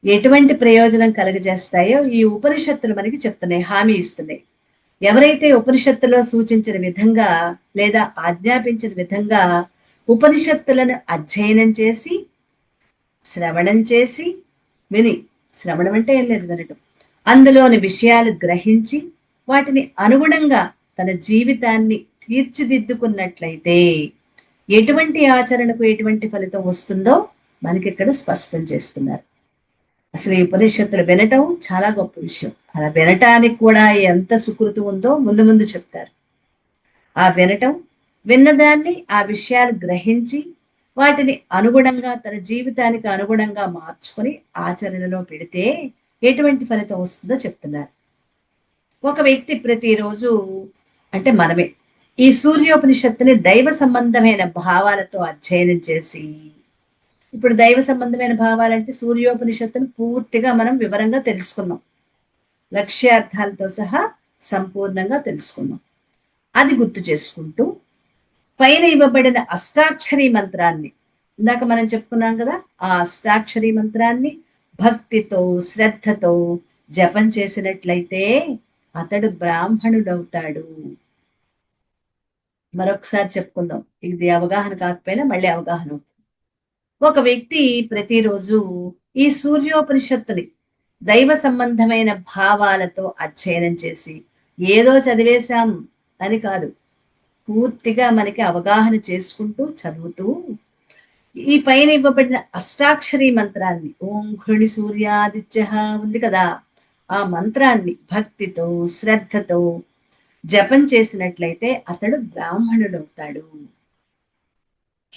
ఎటువంటి ప్రయోజనం కలుగజేస్తాయో ఈ ఉపనిషత్తులు మనకి చెప్తున్నాయి, హామీ ఇస్తున్నాయి. ఎవరైతే ఉపనిషత్తులో సూచించిన విధంగా లేదా ఆజ్ఞాపించిన విధంగా ఉపనిషత్తులను అధ్యయనం చేసి, శ్రవణం చేసి, విని శ్రవణం అంటే ఏం లేదు, వినటం. అందులోని విషయాలు గ్రహించి వాటిని అనుగుణంగా తన జీవితాన్ని తీర్చిదిద్దుకున్నట్లయితే ఎటువంటి ఆచరణకు ఎటువంటి ఫలితం వస్తుందో మనకి ఇక్కడ స్పష్టం చేస్తున్నారు. అసలు ఈ ఉపనిషత్తులు వినటం చాలా గొప్ప విషయం. అలా వినటానికి కూడా ఎంత సుకృతి ఉందో ముందు ముందు చెప్తారు. ఆ వినటం, విన్నదాన్ని ఆ విషయాలు గ్రహించి వాటిని అనుగుణంగా తన జీవితానికి అనుగుణంగా మార్చుకొని ఆచరణలో పెడితే ఎటువంటి ఫలితం వస్తుందో చెప్తున్నారు. ఒక వ్యక్తి ప్రతిరోజు, అంటే మనమే, ఈ సూర్యోపనిషత్తుని దైవ సంబంధమైన భావాలతో అధ్యయనం చేసి, ఇప్పుడు దైవ సంబంధమైన భావాలంటే సూర్యోపనిషత్తును పూర్తిగా మనం వివరంగా తెలుసుకున్నాం, లక్ష్యార్థాలతో సహా సంపూర్ణంగా తెలుసుకున్నాం. అది గుర్తు చేసుకుంటూ పైన ఇవ్వబడిన అష్టాక్షరీ మంత్రాన్ని, ఇందాక మనం చెప్పుకున్నాం కదా, ఆ అష్టాక్షరీ మంత్రాన్ని భక్తితో శ్రద్ధతో జపం చేసినట్లయితే అతడు బ్రాహ్మణుడవుతాడు. మరొకసారి చెప్పుకుందాం, ఇది అవగాహన కాకపోయినా మళ్ళీ అవగాహన అవుతుంది. ఒక వ్యక్తి ప్రతిరోజు ఈ సూర్యోపనిషత్తుని దైవ సంబంధమైన భావాలతో అధ్యయనం చేసి, ఏదో చదివేశాం అని కాదు, పూర్తిగా మనకి అవగాహన చేసుకుంటూ చదువుతూ ఈ పైన ఇవ్వబడిన అష్టాక్షరీ మంత్రాన్ని, ఓం ఘృణి సూర్యాదిత్య ఉంది కదా, ఆ మంత్రాన్ని భక్తితో శ్రద్ధతో జపం చేసినట్లయితే అతడు బ్రాహ్మణుడవుతాడు.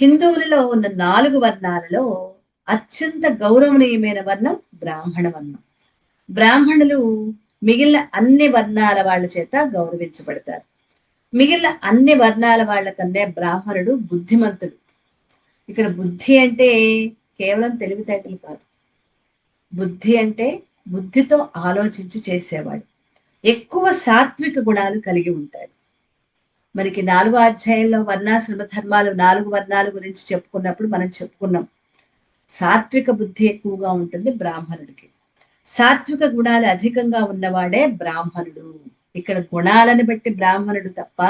హిందువులలో ఉన్న 4 వర్ణాలలో అత్యంత గౌరవనీయమైన వర్ణం బ్రాహ్మణ వర్ణం. బ్రాహ్మణులు మిగిలిన అన్ని వర్ణాల వాళ్ళ చేత గౌరవించబడతారు. మిగిలిన అన్ని వర్ణాల వాళ్ళ కన్నా బ్రాహ్మణుడు బుద్ధిమంతుడు. ఇక్కడ బుద్ధి అంటే కేవలం తెలివితేటలు కాదు. బుద్ధి అంటే బుద్ధితో ఆలోచించి చేసేవాడు, ఎక్కువ సాత్విక గుణాలు కలిగి ఉంటాడు. మనకి 4వ అధ్యాయంలో వర్ణాశ్రమ ధర్మాలు 4 వర్ణాల గురించి చెప్పుకున్నప్పుడు మనం చెప్పుకున్నాం, సాత్విక బుద్ధి ఎక్కువగా ఉంటుంది బ్రాహ్మణుడికి. సాత్విక గుణాలు అధికంగా ఉన్నవాడే బ్రాహ్మణుడు. ఇక్కడ గుణాలను బట్టి బ్రాహ్మణుడు తప్ప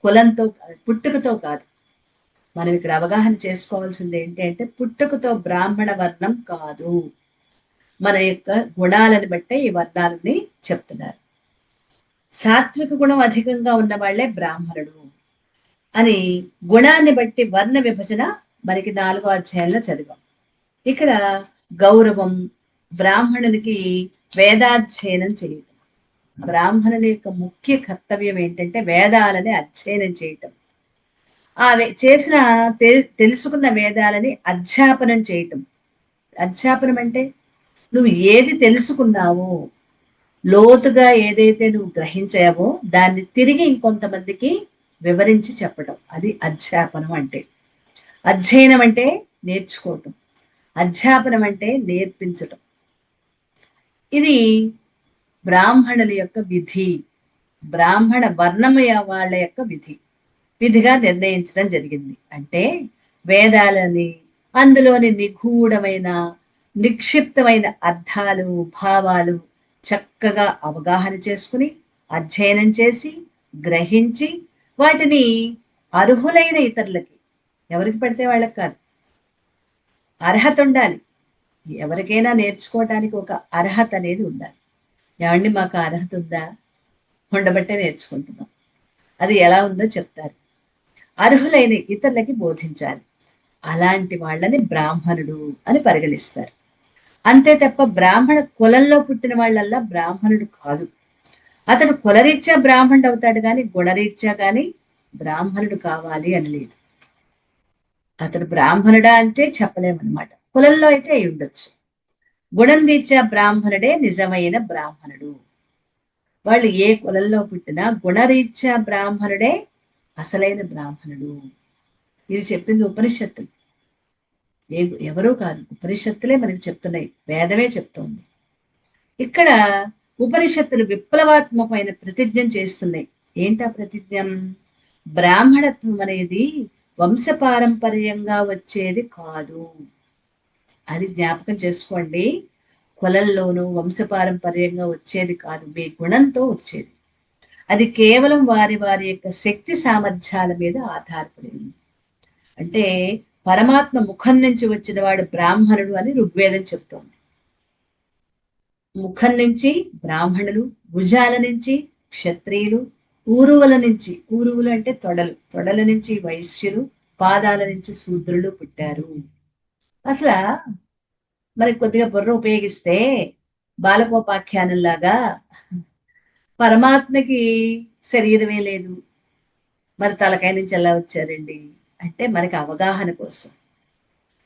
కులంతో, పుట్టుకతో కాదు. మనం ఇక్కడ అవగాహన చేసుకోవాల్సింది ఏంటి అంటే, పుట్టుకతో బ్రాహ్మణ వర్ణం కాదు, మన యొక్క గుణాలను బట్టే ఈ వర్ణాలని చెప్తున్నారు. సాత్విక గుణం అధికంగా ఉన్న వాళ్లే బ్రాహ్మణుడు అని గుణాన్ని బట్టి వర్ణ విభజన మనకి 4వ అధ్యాయంలో చదివాం. ఇక్కడ గౌరవం, బ్రాహ్మణునికి వేదాధ్యయనం చేయటం. బ్రాహ్మణుని యొక్క ముఖ్య కర్తవ్యం ఏంటంటే వేదాలని అధ్యయనం చేయటం. ఆ చేసిన తెలుసుకున్న వేదాలని అధ్యాపనం చేయటం. అధ్యాపనం అంటే నువ్వు ఏది తెలుసుకున్నావో, లోతుగా ఏదైతే నువ్వు గ్రహించావో దాన్ని తిరిగి ఇంకొంతమందికి వివరించి చెప్పడం, అది అధ్యాపనం అంటే. అధ్యయనం అంటే నేర్చుకోవటం, అధ్యాపనం అంటే నేర్పించటం. ఇది బ్రాహ్మణుల యొక్క విధి, బ్రాహ్మణ వర్ణమయ వాళ్ళ యొక్క విధిగా నిర్ణయించడం జరిగింది. అంటే వేదాలని, అందులోని నిగూఢమైన నిక్షిప్తమైన అర్థాలు భావాలు చక్కగా అవగాహన చేసుకుని అధ్యయనం చేసి గ్రహించి వాటిని అర్హులైన ఇతరులకి, ఎవరికి పడితే వాళ్ళకి కాదు, అర్హత ఉండాలి. ఎవరికైనా నేర్చుకోవటానికి ఒక అర్హత అనేది ఉండాలి. ఏమండి మాకు అర్హత ఉందా? ఉండబట్టే నేర్చుకుంటున్నాం. అది ఎలా ఉందో చెప్తారు. అర్హులైన ఇతరులకి బోధించాలి. అలాంటి వాళ్ళని బ్రాహ్మణుడు అని పరిగణిస్తారు. అంతే తప్ప బ్రాహ్మణ కులంలో పుట్టిన వాళ్ళల్లా బ్రాహ్మణుడు కాదు. అతడు కులరీత్యా బ్రాహ్మణుడు అవుతాడు కానీ గుణరీత్యా కానీ బ్రాహ్మణుడు కావాలి అని లేదు. అతడు బ్రాహ్మణుడా అంటే చెప్పలేమన్నమాట. కులంలో అయితే అయి ఉండొచ్చు. గుణం రీత్యా బ్రాహ్మణుడే నిజమైన బ్రాహ్మణుడు. వాళ్ళు ఏ కులంలో పుట్టినా గుణరీత్యా బ్రాహ్మణుడే అసలైన బ్రాహ్మణుడు. ఇది చెప్పింది ఉపనిషత్తులు, ఎవరూ కాదు, ఉపనిషత్తులే మనకి చెప్తున్నాయి, వేదమే చెప్తోంది. ఇక్కడ ఉపనిషత్తులు విప్లవాత్మకమైన ప్రతిజ్ఞ చేస్తున్నాయి. ఏంటా ప్రతిజ్ఞం? బ్రాహ్మణత్వం అనేది వంశపారంపర్యంగా వచ్చేది కాదు. అది జ్ఞాపకం చేసుకోండి. కులంలోనూ వంశపారంపర్యంగా వచ్చేది కాదు, మీ గుణంతో వచ్చేది. అది కేవలం వారి వారి యొక్క శక్తి సామర్థ్యాల మీద ఆధారపడి ఉంది. అంటే పరమాత్మ ముఖం నుంచి వచ్చిన వాడు బ్రాహ్మణుడు అని ఋగ్వేదం చెప్తోంది. ముఖం నుంచి బ్రాహ్మణులు, భుజాల నుంచి క్షత్రియులు, ఊరువుల నుంచి, ఊరువులు అంటే తొడలు, తొడల నుంచి వైశ్యులు, పాదాల నుంచి శూద్రులు పుట్టారు. అసలు మరి కొద్దిగా బుర్ర ఉపయోగిస్తే బాలకోపాఖ్యానంలాగా పరమాత్మకి శరీరమే లేదు, మరి తలకాయ నుంచి ఎలా వచ్చారండి అంటే మనకి అవగాహన కోసం.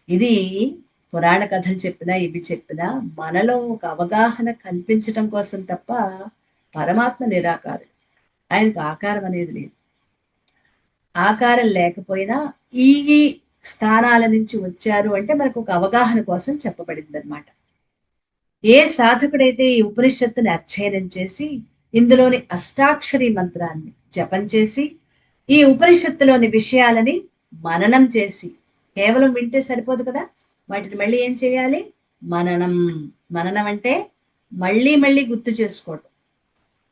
ఇది పురాణ కథలు చెప్పినా ఇవి చెప్పినా మనలో ఒక అవగాహన కల్పించటం కోసం తప్ప పరమాత్మ నిరాకారుడు. ఆయనకు ఆకారం అనేది లేదు. ఆకారం లేకపోయినా ఈ ఈ స్థానాల నుంచి వచ్చారు అంటే మనకు ఒక అవగాహన కోసం చెప్పబడింది అనమాట. ఏ సాధకుడైతే ఈ ఉపనిషత్తుని అధ్యయనం చేసి ఇందులోని అష్టాక్షరి మంత్రాన్ని జపం చేసి ఈ ఉపనిషత్తులోని విషయాలని మననం చేసి, కేవలం వింటే సరిపోదు కదా, వాటిని మళ్ళీ ఏం చేయాలి? మననం. మననం అంటే మళ్ళీ మళ్ళీ గుర్తు చేసుకోవటం.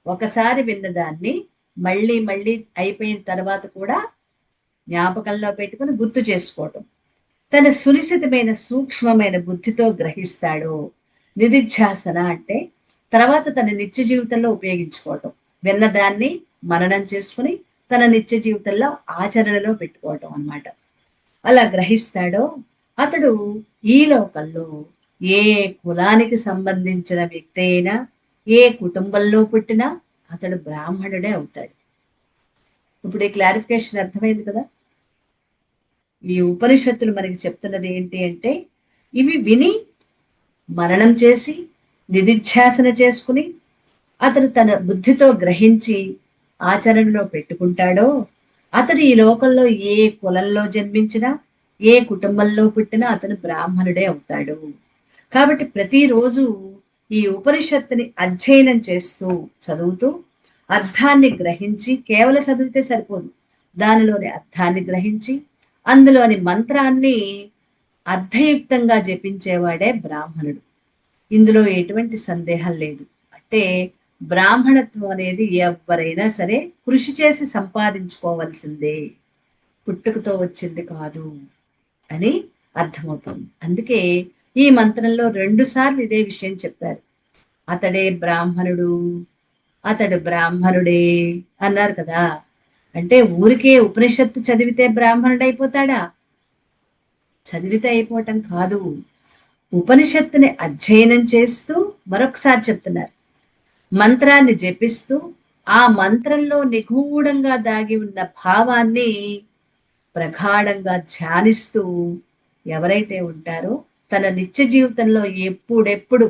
ఒకసారి విన్నదాన్ని మళ్ళీ మళ్ళీ అయిపోయిన తర్వాత కూడా జ్ఞాపకంలో పెట్టుకుని గుర్తు చేసుకోవటం. తన సునిశ్చితమైన సూక్ష్మమైన బుద్ధితో గ్రహిస్తాడు. నిధిధ్యాసన అంటే తర్వాత తన నిత్య జీవితంలో ఉపయోగించుకోవటం. విన్నదాన్ని మననం చేసుకుని తన నిత్య జీవితంలో ఆచరణలో పెట్టుకోవటం అన్నమాట. అలా గ్రహిస్తాడో అతడు ఈ లోకంలో ఏ కులానికి సంబంధించిన వ్యక్తి అయినా, ఏ కుటుంబంలో పుట్టినా అతడు బ్రాహ్మణుడే అవుతాడు. ఇప్పుడు ఈ క్లారిఫికేషన్ అర్థమైంది కదా. ఈ ఉపనిషత్తులు మనకి చెప్తున్నది ఏంటి అంటే, ఇవి విని మననం చేసి నిధిధ్యాసన చేసుకుని అతడు తన బుద్ధితో గ్రహించి ఆచరణలో పెట్టుకుంటాడో అతడు ఈ లోకంలో ఏ కులంలో జన్మించినా, ఏ కుటుంబంలో పుట్టినా అతను బ్రాహ్మణుడే అవుతాడు. కాబట్టి ప్రతిరోజు ఈ ఉపనిషత్తుని అధ్యయనం చేస్తూ చదువుతూ అర్థాన్ని గ్రహించి, కేవలం చదివితే సరిపోదు, దానిలోని అర్థాన్ని గ్రహించి అందులోని మంత్రాన్ని అర్థయుక్తంగా జపించేవాడే బ్రాహ్మణుడు. ఇందులో ఎటువంటి సందేహం లేదు. అంటే బ్రాహ్మణత్వం అనేది ఎవరైనా సరే కృషి చేసి సంపాదించుకోవాల్సిందే, పుట్టుకతో వచ్చింది కాదు అని అర్థమవుతుంది. అందుకే ఈ మంత్రంలో 2 సార్లు ఇదే విషయం చెప్పారు. అతడే బ్రాహ్మణుడు, అతడు బ్రాహ్మణుడే అన్నారు కదా. అంటే ఊరికే ఉపనిషత్తు చదివితే బ్రాహ్మణుడు అయిపోతాడా? చదివితే అయిపోవటం కాదు, ఉపనిషత్తుని అధ్యయనం చేస్తూ మరొకసారి చెప్తున్నారు, మంత్రాన్ని జపిస్తూ ఆ మంత్రంలో నిగూఢంగా దాగి ఉన్న భావాన్ని ప్రగాఢంగా ధ్యానిస్తూ ఎవరైతే ఉంటారో తన నిత్య జీవితంలో ఎప్పుడెప్పుడు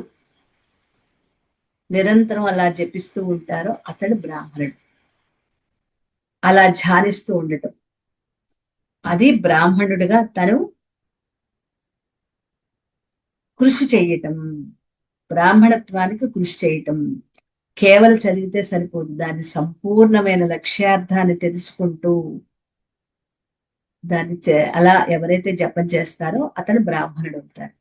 నిరంతరం అలా జపిస్తూ ఉంటారో అతడు బ్రాహ్మణుడు. అలా ధ్యానిస్తూ ఉండటం, అది బ్రాహ్మణుడిగా తను కృషి చేయటం. బ్రాహ్మణత్వానికి కృషి చేయటం కేవలం చదివితే సరిపోదు, దాని సంపూర్ణమైన లక్ష్యార్థాన్ని తెలుసుకుంటూ దాన్ని అలా ఎవరైతే జపం చేస్తారో అతను బ్రాహ్మణుడు అవుతారు.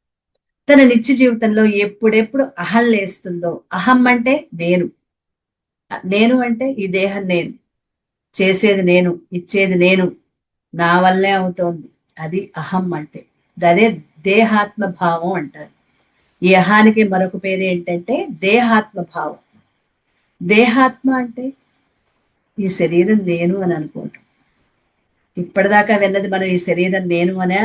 తన నిత్య జీవితంలో ఎప్పుడెప్పుడు అహం లేస్తుందో, అహం అంటే నేను, నేను అంటే ఈ దేహం నేను, చేసేది నేను, ఇచ్చేది నేను, నా వల్లే అవుతోంది, అది అహం అంటే. అదే దేహాత్మ భావం అంటారు. ఈ అహానికి మరొక పేరు ఏంటంటే దేహాత్మ భావం. దేహాత్మ అంటే ఈ శరీరం నేను అని అనుకోవటం. ఇప్పటిదాకా విన్నది మనం ఈ శరీరం నేను అనా?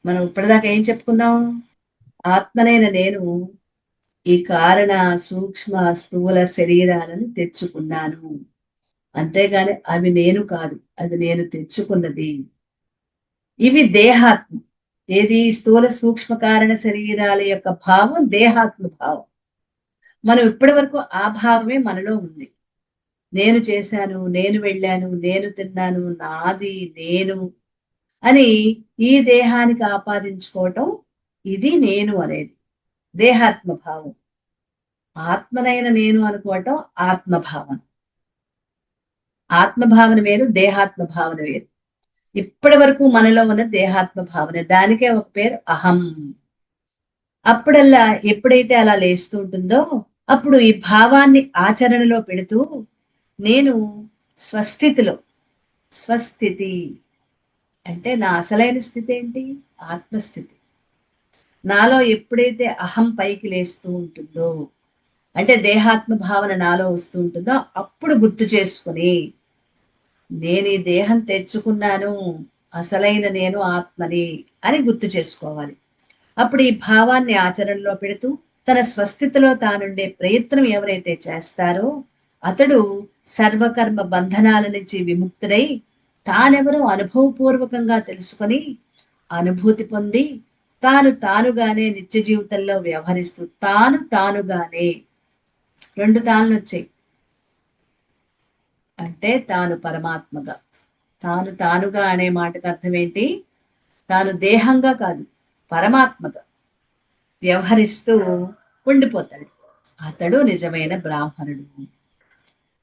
మనం ఇప్పటిదాకా ఏం చెప్పుకున్నాం? ఆత్మనైన నేను ఈ కారణ సూక్ష్మ స్థూల శరీరాలను తెచ్చుకున్నాను, అంతేగాని అవి నేను కాదు, అది నేను తెచ్చుకున్నది. ఇవి దేహాత్మ. ఏది? స్థూల సూక్ష్మ కారణ శరీరాల యొక్క భావం దేహాత్మ భావం. మనం ఇప్పటి వరకు ఆ భావమే మనలో ఉంది. నేను చేశాను, నేను వెళ్ళాను, నేను తిన్నాను, నాది నేను అని ఈ దేహానికి ఆపాదించుకోవటం, ఇది నేను అనేది దేహాత్మ భావం. ఆత్మనైన నేను అనుకోవటం ఆత్మభావన. ఆత్మభావన వేరు, దేహాత్మ భావన వేరు. ఇప్పటి వరకు మనలో ఉన్న దేహాత్మ భావన, దానికే ఒక పేరు అహం. అప్పుడల్లా ఎప్పుడైతే అలా లేస్తూ ఉంటుందో అప్పుడు ఈ భావాన్ని ఆచరణలో పెడుతూ నేను స్వస్థితిలో, స్వస్థితి అంటే నా అసలైన స్థితి ఏంటి? ఆత్మస్థితి. నాలో ఎప్పుడైతే అహం పైకి లేస్తూ ఉంటుందో, అంటే దేహాత్మ భావన నాలో వస్తూ ఉంటుందో, అప్పుడు గుర్తు చేసుకుని నేను ఈ దేహం తెచ్చుకున్నాను, అసలైన నేను ఆత్మని అని గుర్తు చేసుకోవాలి. అప్పుడు ఈ భావాన్ని ఆచరణలో పెడుతూ తన స్వస్థితిలో తానుండే ప్రయత్నం ఎవరైతే చేస్తారో అతడు సర్వకర్మ బంధనాల నుంచి విముక్తుడై తానెవరో అనుభవపూర్వకంగా తెలుసుకొని అనుభూతి పొంది తాను తానుగానే నిత్య జీవితంలో వ్యవహరిస్తూ తాను తానుగానే రెండు తాళ్ళు వచ్చాయి. అంటే తాను పరమాత్మగా, తాను తానుగా అనే మాటకు అర్థం ఏంటి? తాను దేహంగా కాదు, పరమాత్మగా వ్యవహరిస్తూ ఉండిపోతాడు. అతడు నిజమైన బ్రాహ్మణుడు.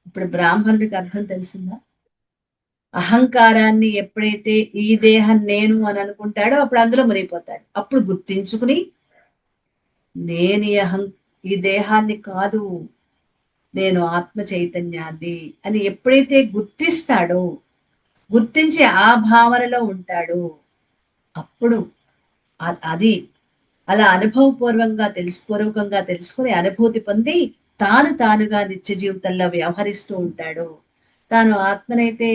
ఇప్పుడు బ్రాహ్మణుడికి అర్థం తెలిసిందా? అహంకారాన్ని ఎప్పుడైతే ఈ దేహం నేను అని అనుకుంటాడో అప్పుడు అందులో మునిగిపోతాడు. అప్పుడు గుర్తించుకుని నేను ఈ దేహాన్ని కాదు, నేను ఆత్మ చైతన్యాన్ని అని ఎప్పుడైతే గుర్తిస్తాడో, గుర్తించి ఆ భావనలో ఉంటాడో అప్పుడు అది అలా పూర్వకంగా తెలుసుకుని అనుభూతి పొంది తాను తానుగా నిత్య జీవితంలో వ్యవహరిస్తూ ఉంటాడు. తాను ఆత్మనైతే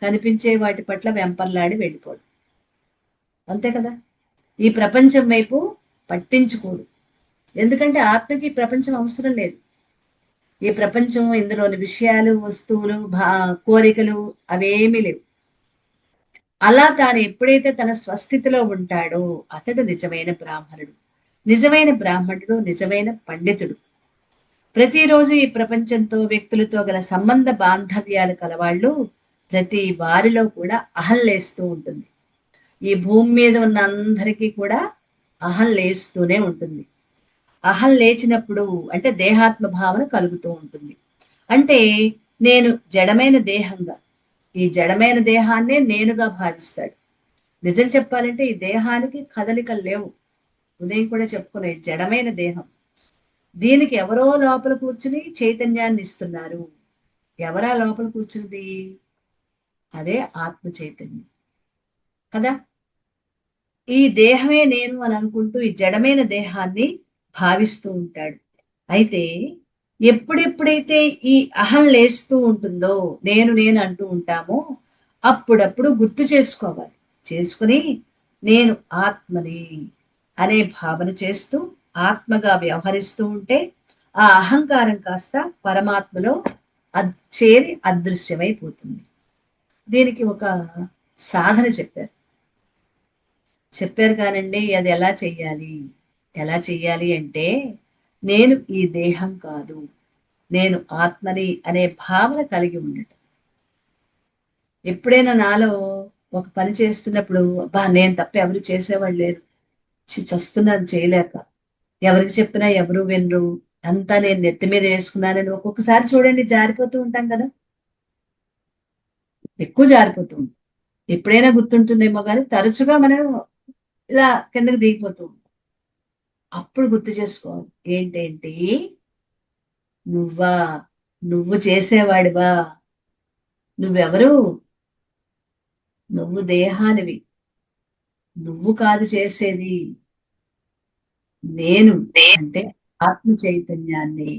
కనిపించే వాటి పట్ల వెంపర్లాడి వెళ్ళిపోడు. అంతే కదా. ఈ ప్రపంచం వైపు పట్టించుకోడు. ఎందుకంటే ఆత్మకి ప్రపంచం అవసరం లేదు. ఈ ప్రపంచం, ఇందులోని విషయాలు, వస్తువులు, కోరికలు అవేమీ లేవు. అలా తాను ఎప్పుడైతే తన స్వస్థితిలో ఉంటాడో అతడు నిజమైన బ్రాహ్మణుడు. నిజమైన బ్రాహ్మణుడు నిజమైన పండితుడు. ప్రతిరోజు ఈ ప్రపంచంతో, వ్యక్తులతో గల సంబంధ బాంధవ్యాలు కలవాళ్ళు ప్రతి వారిలో కూడా అహం లేస్తూ ఉంటుంది. ఈ భూమి మీద ఉన్న అందరికీ కూడా అహం లేస్తూనే ఉంటుంది. అహం లేచినప్పుడు అంటే దేహాత్మ భావన కలుగుతూ ఉంటుంది. అంటే నేను జడమైన దేహంగా, ఈ జడమైన దేహాన్నే నేనుగా భావిస్తాడు. నిజం చెప్పాలంటే ఈ దేహానికి కదలికలు లేవు. ఉదయం కూడా చెప్పుకునే జడమైన దేహం. దీనికి ఎవరో లోపల కూర్చుని చైతన్యాన్ని ఇస్తున్నారు. ఎవరా లోపల కూర్చున్నది? అదే ఆత్మ చైతన్యం కదా. ఈ దేహమే నేను అని అనుకుంటూ ఈ జడమైన దేహాన్ని భావిస్తూ ఉంటాడు. అయితే ఎప్పుడెప్పుడైతే ఈ అహం లేస్తూ ఉంటుందో, నేను నేను అంటూ ఉంటామో అప్పుడప్పుడు గుర్తు చేసుకోవాలి. చేసుకుని నేను ఆత్మని అనే భావన చేస్తూ ఆత్మగా వ్యవహరిస్తూ ఉంటే ఆ అహంకారం కాస్త పరమాత్మలో చేరి అదృశ్యమైపోతుంది. దీనికి ఒక సాధన చెప్పారు కానండి. అది ఎలా చెయ్యాలి అంటే నేను ఈ దేహం కాదు, నేను ఆత్మని అనే భావన కలిగి ఉండటం. ఎప్పుడైనా నాలో ఒక పని చేస్తున్నప్పుడు అబ్బా నేను తప్ప ఎవరు చేసేవాళ్ళు లేరు, చస్తున్నాను చేయలేక, ఎవరికి చెప్పినా ఎవరు వినరు, అంతా నేను నెత్తి మీద వేసుకున్నానని ఒక్కొక్కసారి చూడండి జారిపోతూ ఉంటాం కదా. ఎక్కువ జారిపోతూ ఉంటాం. ఎప్పుడైనా గుర్తుంటుందేమో కానీ తరచుగా మనం ఇలా కిందకి దిగిపోతూ ఉంటాం. అప్పుడు గుర్తు చేసుకోవాలి. ఏంటేంటి? నువ్వా? నువ్వు చేసేవాడివా? నువ్వెవరు? నువ్వు దేహానివి. నువ్వు కాదు చేసేది, నేను అంటే ఆత్మ చైతన్యాన్ని.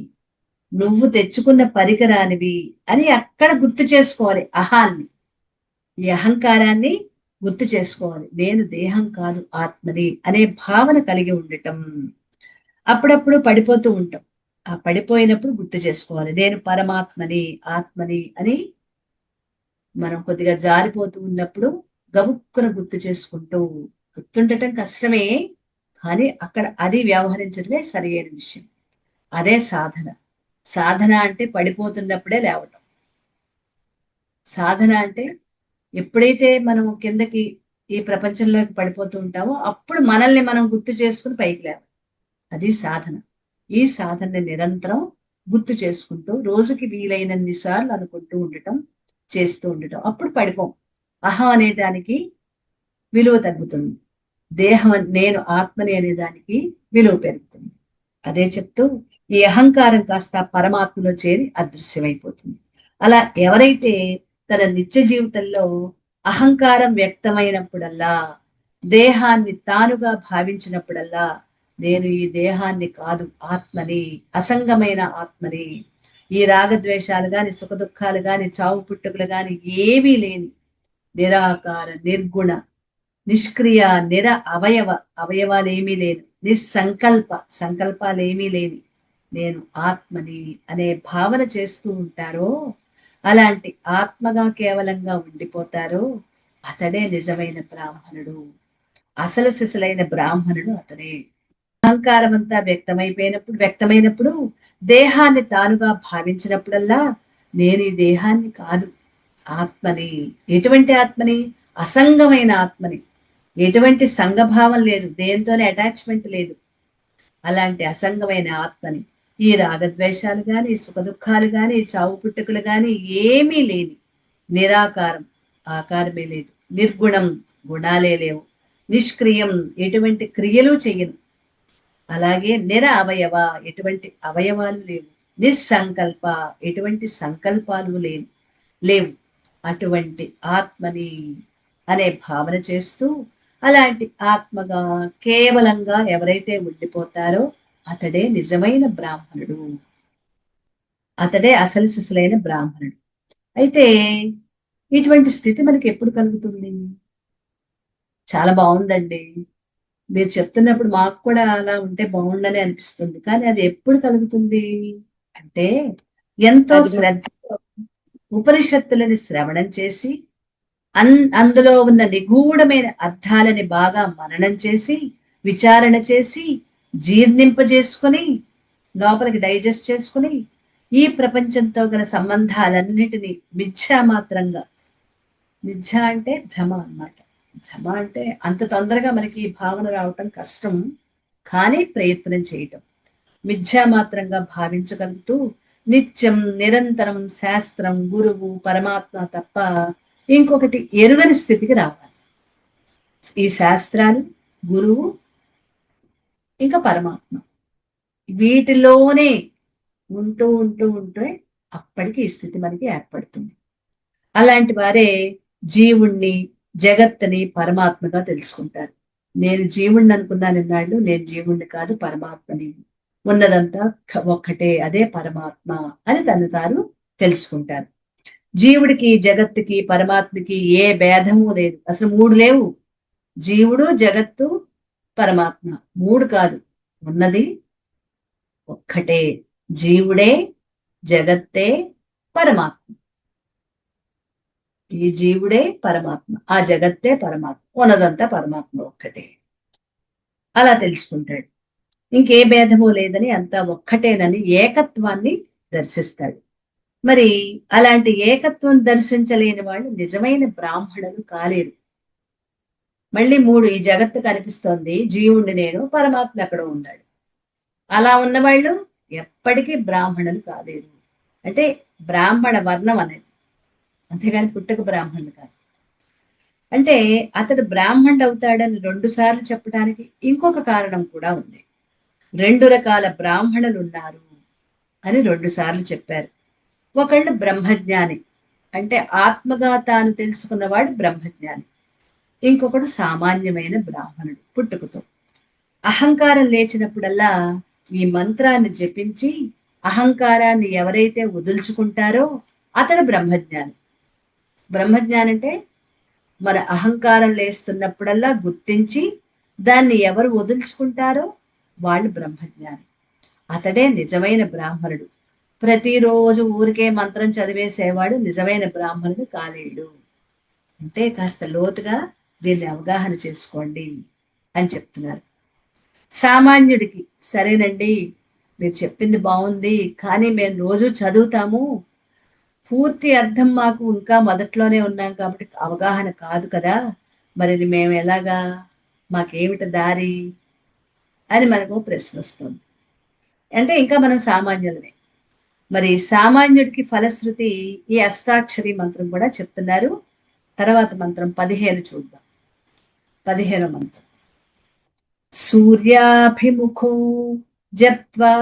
నువ్వు తెచ్చుకున్న పరికరానివి అని అక్కడ గుర్తు చేసుకోవాలి. అహాన్ని, ఈ అహంకారాన్ని గుర్తు చేసుకోవాలి. నేను దేహం కాదు, ఆత్మని అనే భావన కలిగి ఉండటం. అప్పుడప్పుడు పడిపోతూ ఉంటాం. ఆ పడిపోయినప్పుడు గుర్తు చేసుకోవాలి. నేను పరమాత్మని, ఆత్మని అని. మనం కొద్దిగా జారిపోతూ ఉన్నప్పుడు గబుక్కున గుర్తు చేసుకుంటూ, గుర్తుండటం కష్టమే కానీ అక్కడ అది వ్యవహరించడమే సరి అయిన విషయం. అదే సాధన. సాధన అంటే పడిపోతున్నప్పుడే లేవటం. సాధన అంటే ఎప్పుడైతే మనం కిందకి ఈ ప్రపంచంలోకి పడిపోతూ ఉంటామో అప్పుడు మనల్ని మనం గుర్తు చేసుకుని పైకి లేవాలి. అది సాధన. ఈ సాధనని నిరంతరం గుర్తు చేసుకుంటూ రోజుకి వీలైనన్ని సార్లు అనుకుంటూ ఉండటం, చేస్తూ ఉండటం. అప్పుడు పడిపోం. అహం అనే దానికి విలువ తగ్గుతుంది. దేహం నేను ఆత్మని అనే దానికి విలువ పెరుగుతుంది. అదే చెప్తూ ఈ అహంకారం కాస్త పరమాత్మలో చేరి అదృశ్యమైపోతుంది. అలా ఎవరైతే తన నిత్య జీవితంలో అహంకారం వ్యక్తమైనప్పుడల్లా దేహాన్ని తానుగా భావించినప్పుడల్లా నేను ఈ దేహాన్ని కాదు, ఆత్మని, అసంగమైన ఆత్మని. ఈ రాగద్వేషాలు గాని, సుఖ దుఃఖాలు గాని, చావు పుట్టుకలు గాని ఏమీ లేని నిరాకార, నిర్గుణ, నిష్క్రియ, అవయవ, అవయవాలేమీ లేని, నిస్సంకల్ప, సంకల్పాలేమీ లేని నేను ఆత్మని అనే భావన చేస్తూ ఉంటారో, అలాంటి ఆత్మగా కేవలంగా ఉండిపోతారో అతడే నిజమైన బ్రాహ్మణుడు. అసలు సిసలైన బ్రాహ్మణుడు అతడే. అహంకారం అంతా వ్యక్తమైనప్పుడు దేహాన్ని తానుగా భావించినప్పుడల్లా నేను ఈ దేహాన్ని కాదు, ఆత్మని. ఎటువంటి ఆత్మని? అసంగమైన ఆత్మని. ఎటువంటి సంఘభావం లేదు, దేంతోనే అటాచ్మెంట్ లేదు. అలాంటి అసంగమైన ఆత్మని. ఈ రాగద్వేషాలు గాని, సుఖ దుఃఖాలు గాని, చావు పుట్టుకలు గాని ఏమీ లేని నిరాకారం, ఆకారమే లేదు. నిర్గుణం, గుణాలే లేవు. నిష్క్రియం, ఎటువంటి క్రియలు చెయ్యను. అలాగే అవయవ, ఎటువంటి అవయవాలు లేవు. నిస్సంకల్ప, ఎటువంటి సంకల్పాలు లేవు. అటువంటి ఆత్మని అనే భావన చేస్తూ, అలాంటి ఆత్మగా కేవలంగా ఎవరైతే ఉండిపోతారో అతడే నిజమైన బ్రాహ్మణుడు. అతడే అసలు సిసలైన బ్రాహ్మణుడు. అయితే ఇటువంటి స్థితి మనకి ఎప్పుడు కలుగుతుంది? చాలా బాగుందండి, మీరు చెప్తున్నప్పుడు మాకు కూడా అలా ఉంటే బాగుండని అనిపిస్తుంది. కానీ అది ఎప్పుడు కలుగుతుంది అంటే, ఎంతో శ్రద్ధతో ఉపనిషత్తులని శ్రవణం చేసి, అందులో ఉన్న నిగూఢమైన అర్థాలని బాగా మననం చేసి, విచారణ చేసి, జీర్ణింపజేసుకుని, లోపలికి డైజెస్ట్ చేసుకుని, ఈ ప్రపంచంతో గల సంబంధాలన్నిటినీ మిథ్యామాత్రంగా, మిథ్య అంటే భ్రమ అన్నమాట. భ్రమ అంటే అంత తొందరగా మనకి ఈ భావన రావటం కష్టం, కానీ ప్రయత్నం చేయటం. మిథ్యామాత్రంగా భావించగలుగుతూ నిత్యం నిరంతరం శాస్త్రం, గురువు, పరమాత్మ తప్ప ఇంకొకటి ఎరుగని స్థితికి రావాలి. ఈ శాస్త్రాలు, గురువు, ఇంకా పరమాత్మ, వీటిలోనే ఉంటూ ఉంటూ ఉంటే అప్పటికి ఈ స్థితి మనకి ఏర్పడుతుంది. అలాంటి వారే జీవుణ్ణి, జగత్తుని పరమాత్మగా తెలుసుకుంటారు. నేను జీవుణ్ణి అనుకున్నాను, నేను జీవుణ్ణి కాదు, పరమాత్మని. ఉన్నదంతా ఒక్కటే, అదే పరమాత్మ అని తను తాను తెలుసుకుంటారు. జీవుడికి, జగత్తుకి, పరమాత్మకి ఏ భేదము లేదు. అసలు మూడు లేవు. జీవుడు, జగత్తు, పరమాత్మ మూడు కాదు, ఉన్నది ఒక్కటే. జీవుడే, జగత్తే, పరమాత్మ. ఈ జీవుడే పరమాత్మ, ఆ జగత్తే పరమాత్మ, ఉన్నదంతా పరమాత్మ ఒక్కటే. అలా తెలుసుకుంటాడు. ఇంకే భేదము లేదని, అంతా ఒక్కటేనని ఏకత్వాన్ని దర్శిస్తాడు. మరి అలాంటి ఏకత్వం దర్శించలేని వాళ్ళు నిజమైన బ్రాహ్మణులు కాలేరు. మళ్ళీ మూడు, ఈ జగత్తు కనిపిస్తోంది, జీవుణ్ణి నేను, పరమాత్మ ఎక్కడో ఉన్నాడు. అలా ఉన్నవాళ్ళు ఎప్పటికీ బ్రాహ్మణులు కాలేరు. అంటే బ్రాహ్మణ వర్ణం అనేది, అంతేగాని పుట్టుక బ్రాహ్మణులు కాదు. అంటే అతడు బ్రాహ్మణుడు అవుతాడని 2 సార్లు చెప్పడానికి ఇంకొక కారణం కూడా ఉంది. 2 రకాల బ్రాహ్మణులు ఉన్నారు అని 2 సార్లు చెప్పారు. ఒకళ్ళు బ్రహ్మజ్ఞాని, అంటే ఆత్మగా తాను తెలుసుకున్నవాడు బ్రహ్మజ్ఞాని. ఇంకొకడు సామాన్యమైన బ్రాహ్మణుడు, పుట్టుకతో. అహంకారం లేచినప్పుడల్లా ఈ మంత్రాన్ని జపించి అహంకారాన్ని ఎవరైతే వదుల్చుకుంటారో అతడు బ్రహ్మజ్ఞాని. బ్రహ్మజ్ఞాని అంటే మన అహంకారం లేస్తున్నప్పుడల్లా గుర్తించి దాన్ని ఎవరు వదుల్చుకుంటారో వాళ్ళు బ్రహ్మజ్ఞాని. అతడే నిజమైన బ్రాహ్మణుడు. ప్రతిరోజు ఊరికే మంత్రం చదివేసేవాడు నిజమైన బ్రాహ్మణుడు కాలేడు. అంటే కాస్త లోతుగా దీన్ని అవగాహన చేసుకోండి అని చెప్తున్నారు. సామాన్యుడికి, సరేనండి మీరు చెప్పింది బాగుంది, కానీ మేము రోజు చదువుతాము, పూర్తి అర్థం మాకు ఇంకా మొదట్లోనే ఉన్నాం కాబట్టి అవగాహన కాదు కదా, మరి మేము ఎలాగా, మాకేమిటి దారి అని మనకు ప్రశ్న వస్తుంది. అంటే ఇంకా మనం సామాన్యులమే. మరి సామాన్యుడికి ఫలశ్రుతి ఈ అష్టాక్షరి మంత్రం కూడా చెప్తున్నారు. తర్వాత మంత్రం 15 చూద్దాం. 15 మంత్రం. సూర్యాభిముఖో జప్త్వా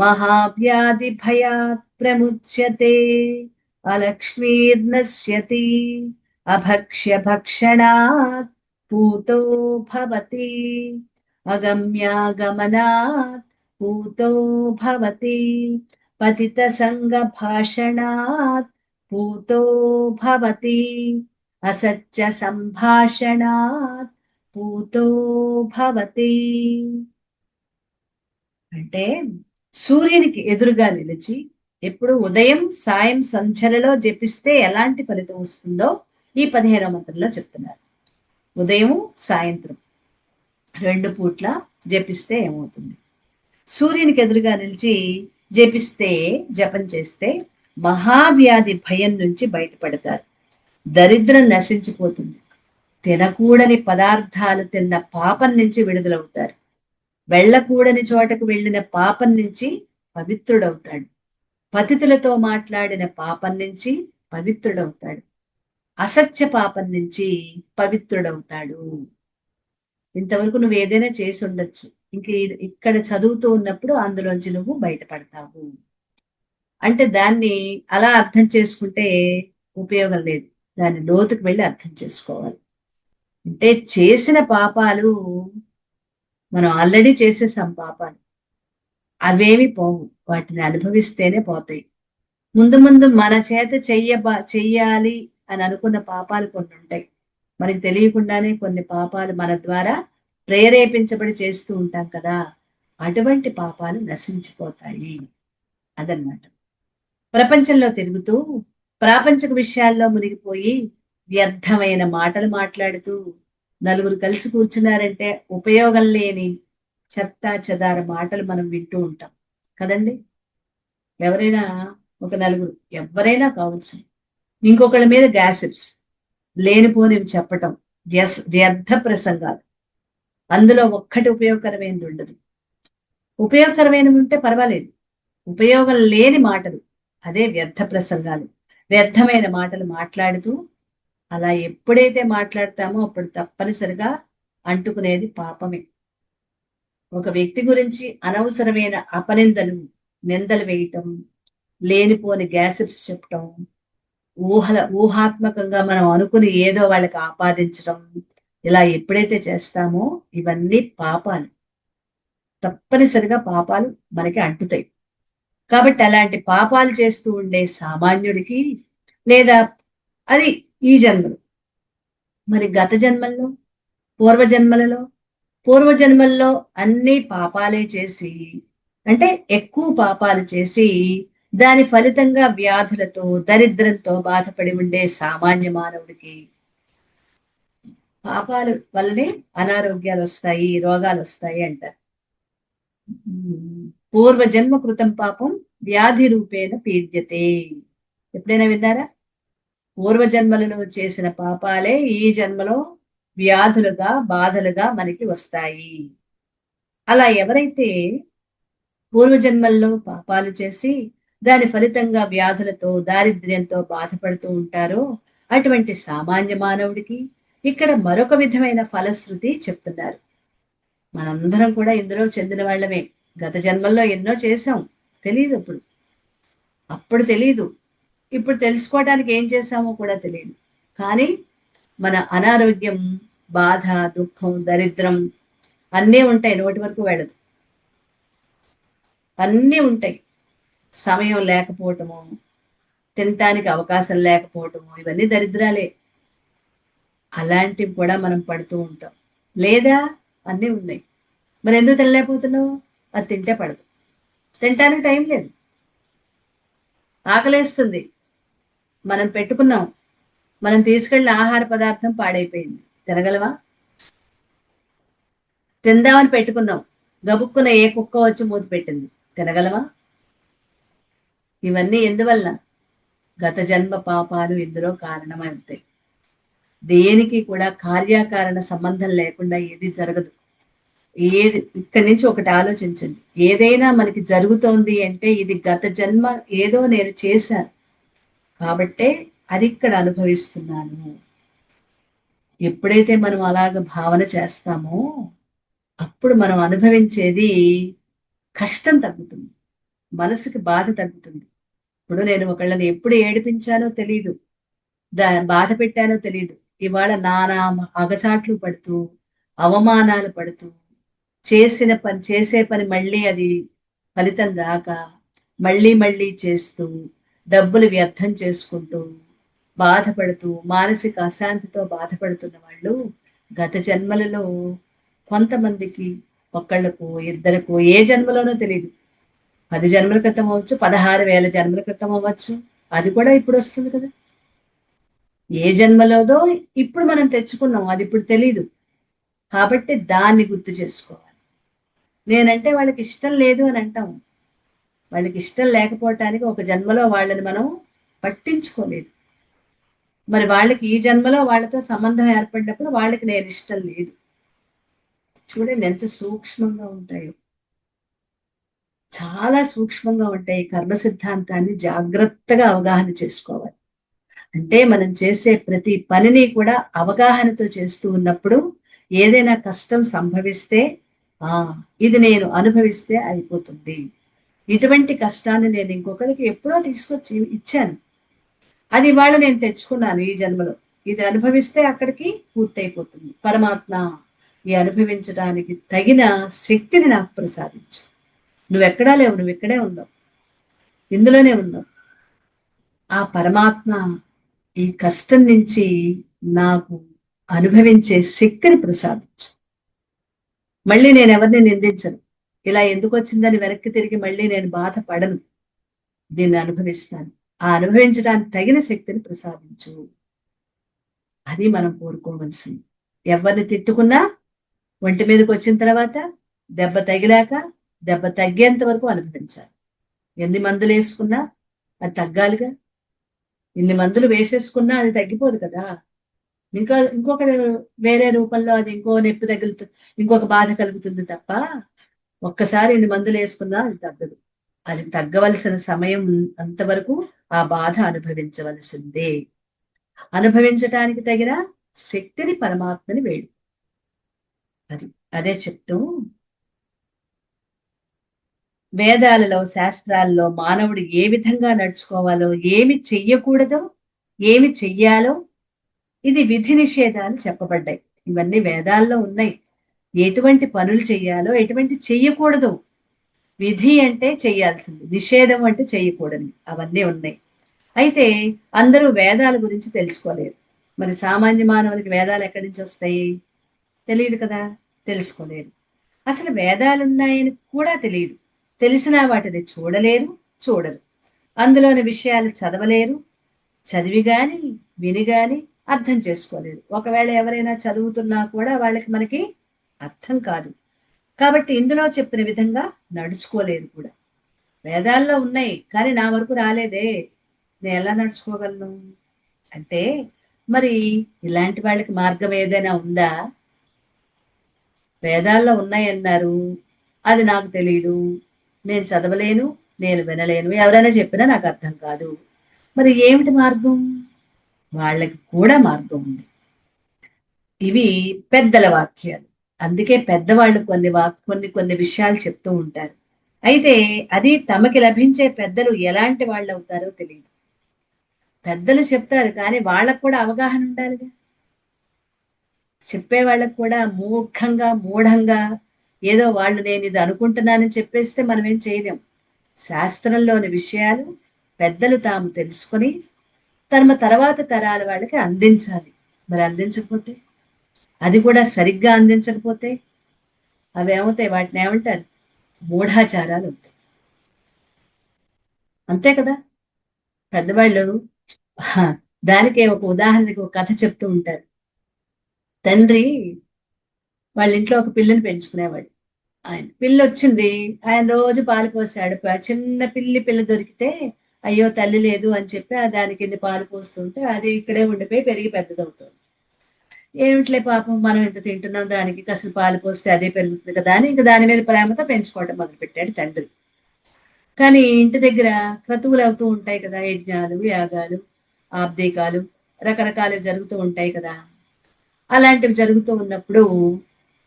మహావ్యాధి భయాత్ ప్రముచ్యతే అలక్ష్మీర్నశ్యతి అభక్ష్య భక్షణాత్ పూతో భవతి అగమ్యాగమనాత్ పూతో భవతి పతిత సంగ భాషణాత్ పూతో భవతి అసత్య సంభాషణాత్ పూతో భవతి. అంటే సూర్యునికి ఎదురుగా నిలిచి ఎప్పుడు ఉదయం సాయం సంధ్యలలో జపిస్తే ఎలాంటి ఫలితం వస్తుందో ఈ 15వ మంత్రంలో చెప్తున్నారు. ఉదయం సాయంత్రం 2 పూట్ల జపిస్తే ఏమవుతుంది? సూర్యునికి ఎదురుగా నిలిచి జపిస్తే, జపం చేస్తే మహావ్యాధి భయం నుంచి బయటపడతారు. దరిద్రం నశించిపోతుంది. తినకూడని పదార్థాలు తిన్న పాపం నుంచి విడుదలవుతారు. వెళ్ళకూడని చోటకు వెళ్ళిన పాపం నుంచి పవిత్రుడవుతాడు. పతితులతో మాట్లాడిన పాపం నుంచి పవిత్రుడవుతాడు. అసత్య పాపం నుంచి పవిత్రుడవుతాడు. ఇంతవరకు నువ్వు ఏదైనా చేసి ఉండొచ్చు, ఇంక ఇక్కడ చదువుతూ ఉన్నప్పుడు అందులోంచి నువ్వు బయటపడతావు. అంటే దాన్ని అలా అర్థం చేసుకుంటే ఉపయోగం లేదు. దాన్ని లోతుకు వెళ్ళి అర్థం చేసుకోవాలి. అంటే చేసిన పాపాలు మనం ఆల్రెడీ చేసేసాం పాపాలు, అవేమి పోవు, వాటిని అనుభవిస్తేనే పోతాయి. ముందు ముందు మన చేత చెయ్యాలి అని అనుకున్న పాపాలు కొన్ని ఉంటాయి. మనకి తెలియకుండానే కొన్ని పాపాలు మన ద్వారా ప్రేరేపించబడి చేస్తూ ఉంటాం కదా, అటువంటి పాపాలు నశించిపోతాయి. అదనమాట. ప్రపంచంలో తిరుగుతూ ప్రాపంచిక విషయాల్లో మునిగిపోయి వ్యర్థమైన మాటలు మాట్లాడుతూ నలుగురు కలిసి కూర్చున్నారంటే ఉపయోగం లేని చెత్త చెదార మాటలు మనం వింటూ ఉంటాం కదండి. ఎవరైనా ఒక నలుగురు ఎవరైనా కావచ్చు, ఇంకొకళ్ళ మీద గ్యాసిప్స్, లేనిపోనివి చెప్పటం, వ్యర్థ ప్రసంగాలు, అందులో ఒక్కటి ఉపయోగకరమైనది ఉండదు. ఉపయోగకరమైనవి ఉంటే పర్వాలేదు, ఉపయోగం లేని మాటలు అదే వ్యర్థ ప్రసంగాలు. వ్యర్థమైన మాటలు మాట్లాడుతూ అలా ఎప్పుడైతే మాట్లాడతామో అప్పుడు తప్పనిసరిగా అంటుకునేది పాపమే. ఒక వ్యక్తి గురించి అనవసరమైన అపనిందలు, నిందలు వేయటం, లేనిపోని గ్యాసిప్స్ చెప్పటం, ఊహాత్మకంగా మనం అనుకుని ఏదో వాళ్ళకి ఆపాదించటం, ఇలా ఎప్పుడైతే చేస్తామో ఇవన్నీ పాపాలు. తప్పనిసరిగా పాపాలు మనకి అంటుతాయి. కాబట్టి అలాంటి పాపాలు చేస్తూ ఉండే సామాన్యుడికి, లేదా అది ఈ జన్మలో, మరి గత జన్మల్లో, పూర్వజన్మల్లో అన్ని పాపాలే చేసి, అంటే ఎక్కువ పాపాలు చేసి దాని ఫలితంగా వ్యాధులతో దరిద్రంతో బాధపడి ఉండే సామాన్య మానవుడికి పాపాల వల్లనే అనారోగ్యాలు వస్తాయి, రోగాలు వస్తాయి అంటారు. పూర్వజన్మ కృతం పాపం వ్యాధి రూపేణ పీడ్యతే. ఎప్పుడైనా విన్నారా? పూర్వజన్మలలో చేసిన పాపాలే ఈ జన్మలో వ్యాధులుగా, బాధలుగా మనకి వస్తాయి. అలా ఎవరైతే పూర్వజన్మల్లో పాపాలు చేసి దాని ఫలితంగా వ్యాధులతో దారిద్ర్యంతో బాధపడుతూ ఉంటారో అటువంటి సామాన్య మానవుడికి ఇక్కడ మరొక విధమైన ఫలశ్రుతి చెప్తున్నారు. మనందరం కూడా ఇందులో చెందిన వాళ్ళమే. గత జన్మల్లో ఎన్నో చేశాం, తెలియదు అప్పుడు తెలియదు, ఇప్పుడు తెలుసుకోవడానికి ఏం చేశామో కూడా తెలియదు. కానీ మన అనారోగ్యం, బాధ, దుఃఖం, దరిద్రం అన్నీ ఉంటాయి, నోటి వరకు వెళ్ళదు, అన్నీ ఉంటాయి. సమయం లేకపోవటము, తినటానికి అవకాశం లేకపోవటము, ఇవన్నీ దరిద్రాలే. అలాంటివి కూడా మనం పడుతూ ఉంటాం. లేదా అన్నీ ఉన్నాయి, మరి ఎందుకు తినలేకపోతున్నావు? అది తింటే పడదు, తినటానికి టైం లేదు, ఆకలేస్తుంది, మనం పెట్టుకున్నాం, మనం తీసుకెళ్ళిన ఆహార పదార్థం పాడైపోయింది, తినగలవా? తిందామని పెట్టుకున్నాం, గబుక్కున ఏ కుక్క వచ్చి మూతి పెట్టింది, తినగలవా? ఇవన్నీ ఎందువల్ల? గత జన్మ పాపాలు ఇందులో కారణమవుతాయి. దేనికి కూడా కార్యకారణ సంబంధం లేకుండా ఏది జరగదు. ఇక్కడి నుంచి ఒకటి ఆలోచించండి, ఏదైనా మనకి జరుగుతోంది అంటే ఇది గత జన్మ ఏదో నేను చేశాను కాబట్టే అది ఇక్కడ అనుభవిస్తున్నాను. ఎప్పుడైతే మనం అలాగ భావన చేస్తామో అప్పుడు మనం అనుభవించేది కష్టం తగ్గుతుంది, మనసుకి బాధ తగ్గుతుంది. ఇప్పుడు నేను ఒకళ్ళని ఎప్పుడు ఏడిపించానో తెలియదు, బాధ పెట్టానో తెలియదు, ఇవాళ నానా అగచాట్లు పడుతూ, అవమానాలు పడుతూ, చేసే పని మళ్ళీ అది ఫలితం రాక, మళ్ళీ మళ్ళీ చేస్తూ, డబ్బులు వ్యర్థం చేసుకుంటూ, బాధపడుతూ, మానసిక అశాంతితో బాధపడుతున్న వాళ్ళు గత జన్మలలో కొంతమందికి, ఒకళ్ళకు, ఇద్దరికో, ఏ జన్మలోనో తెలియదు. 10 జన్మల క్రితం అవ్వచ్చు, 16,000 జన్మల క్రితం అవ్వచ్చు. అది కూడా ఇప్పుడు వస్తుంది కదా. ఏ జన్మలోదో ఇప్పుడు మనం తెచ్చుకున్నాం, అది ఇప్పుడు తెలీదు. కాబట్టి దాన్ని గుర్తు చేసుకోవాలి. నేనంటే వాళ్ళకి ఇష్టం లేదు అని అంటాం. వాళ్ళకి ఇష్టం లేకపోవటానికి ఒక జన్మలో వాళ్ళని మనం పట్టించుకోలేదు. మరి వాళ్ళకి ఈ జన్మలో వాళ్ళతో సంబంధం ఏర్పడినప్పుడు వాళ్ళకి నేను ఇష్టం లేదు. చూడండి ఎంత సూక్ష్మంగా ఉంటాయో. చాలా సూక్ష్మంగా ఉంటాయి. కర్మ సిద్ధాంతాన్ని జాగ్రత్తగా అవగాహన చేసుకోవాలి. అంటే మనం చేసే ప్రతి పనిని కూడా అవగాహనతో చేస్తూ ఉన్నప్పుడు ఏదైనా కష్టం సంభవిస్తే ఆ ఇది నేను అనుభవిస్తే అయిపోతుంది. ఇటువంటి కష్టాన్ని నేను ఇంకొకరికి ఎప్పుడో తీసుకొచ్చి ఇచ్చాను. అది ఇవాళ నేను తెచ్చుకున్నాను ఈ జన్మలో. ఇది అనుభవిస్తే అక్కడికి పూర్తయిపోతుంది. పరమాత్మ ఈ అనుభవించడానికి తగిన శక్తిని నాకు ప్రసాదించు. నువ్వెక్కడా లేవు, నువ్వు ఇక్కడే ఉన్నావు, ఇందులోనే ఉన్నావు. ఆ పరమాత్మ ఈ కష్టం నుంచి నాకు అనుభవించే శక్తిని ప్రసాదించు. మళ్ళీ నేను ఎవరిని నిందించను. ఇలా ఎందుకు వచ్చిందని వెనక్కి తిరిగి మళ్ళీ నేను బాధపడను. దీన్ని అనుభవిస్తాను. ఆ అనుభవించడానికి తగిన శక్తిని ప్రసాదించు. అది మనం కోరుకోవలసింది. ఎవరిని తిట్టుకున్నా ఒంటి మీదకి వచ్చిన తర్వాత దెబ్బ తగిలాక దెబ్బ తగ్గేంత వరకు అనుభవించాలి. ఎన్ని మందులు వేసుకున్నా అది తగ్గాలిగా. ఇన్ని మందులు వేసేసుకున్నా అది తగ్గిపోదు కదా. ఇంకొక వేరే రూపంలో అది ఇంకో నొప్పి తగులుతుంది, ఇంకొక బాధ కలుగుతుంది తప్ప ఒక్కసారి ఇన్ని మందులు వేసుకున్నా అది తగ్గదు. అది తగ్గవలసిన సమయం అంతవరకు ఆ బాధ అనుభవించవలసిందే. అనుభవించటానికి తగిన శక్తిని పరమాత్మని వేడు. అది అదే చెప్తూ వేదాలలో, శాస్త్రాల్లో మానవుడు ఏ విధంగా నడుచుకోవాలో, ఏమి చెయ్యకూడదో, ఏమి చెయ్యాలో, ఇది విధి నిషేధాలు చెప్పబడ్డాయి. ఇవన్నీ వేదాల్లో ఉన్నాయి. ఎటువంటి పనులు చెయ్యాలో, ఎటువంటి చెయ్యకూడదు. విధి అంటే చెయ్యాల్సింది, నిషేధం అంటే చెయ్యకూడదు. అవన్నీ ఉన్నాయి. అయితే అందరూ వేదాల గురించి తెలుసుకోలేరు. మరి సామాన్య మానవునికి వేదాలు ఎక్కడి నుంచి వస్తాయి? తెలియదు కదా, తెలుసుకోలేరు. అసలు వేదాలు ఉన్నాయని కూడా తెలియదు. తెలిసినా వాటిని చూడలేరు, చూడరు. అందులోని విషయాలు చదవలేరు, చదివి గాని విని గాని అర్థం చేసుకోలేరు. ఒకవేళ ఎవరైనా చదువుతున్నా కూడా వాళ్ళకి మనకి అర్థం కాదు. కాబట్టి ఇందులో చెప్పిన విధంగా నడుచుకోలేరు కూడా. వేదాల్లో ఉన్నాయి కానీ నా వరకు రాలేదే, నేను ఎలా నడుచుకోగలను అంటే, మరి ఇలాంటి వాళ్ళకి మార్గం ఏదైనా ఉందా? వేదాల్లో ఉన్నాయన్నారు, అది నాకు తెలియదు, నేను చదవలేను, నేను వినలేను, ఎవరైనా చెప్పినా నాకు అర్థం కాదు. మరి ఏమిటి మార్గం? వాళ్ళకి కూడా మార్గం ఉంది. ఇవి పెద్దల వాక్యాలు. అందుకే పెద్దవాళ్ళు కొన్ని విషయాలు చెప్తూ ఉంటారు. అయితే అది తమకి లభించే పెద్దలు ఎలాంటి వాళ్ళు అవుతారో తెలియదు. పెద్దలు చెప్తారు కానీ వాళ్ళకు కూడా అవగాహన ఉండాలిగా. చెప్పే వాళ్ళకు కూడా మూఢంగా ఏదో వాళ్ళు నేను ఇది అనుకుంటున్నానని చెప్పేస్తే మనం ఏం చేయలేం. శాస్త్రంలోని విషయాలు పెద్దలు తాము తెలుసుకొని తర్వాత తరాల వాళ్ళకి అందించాలి. మరి అందించకపోతే, అది కూడా సరిగ్గా అందించకపోతే అవి ఏమవుతాయి? వాటిని ఏమంటారు? మూఢాచారాలు అవుతాయి. అంతే కదా. పెద్దవాళ్ళు దానికే ఒక ఉదాహరణకి ఒక కథ చెప్తూ ఉంటారు. తండ్రి వాళ్ళ ఇంట్లో ఒక పిల్లని పెంచుకునేవాడు. ఆయన పిల్లి వచ్చింది, ఆయన రోజు పాలు పోసాడు. చిన్న పిల్ల దొరికితే అయ్యో తల్లి లేదు అని చెప్పి దానికి ఇన్ని పాలు పోస్తుంటే అది ఇక్కడే ఉండిపోయి పెరిగి పెద్దదవుతుంది. ఏమిట్లే పాపం, మనం ఇంత తింటున్నాం, దానికి అసలు పాలు పోస్తే అదే పెరుగుతుంది కదా అని ఇంకా దాని మీద ప్రేమతో పెంచుకోవడం మొదలు పెట్టాడు తండ్రి. కానీ ఇంటి దగ్గర క్రతువులు అవుతూ ఉంటాయి కదా, యజ్ఞాలు, యాగాలు, ఆబ్దీకాలు, రకరకాలు జరుగుతూ ఉంటాయి కదా. అలాంటివి జరుగుతూ ఉన్నప్పుడు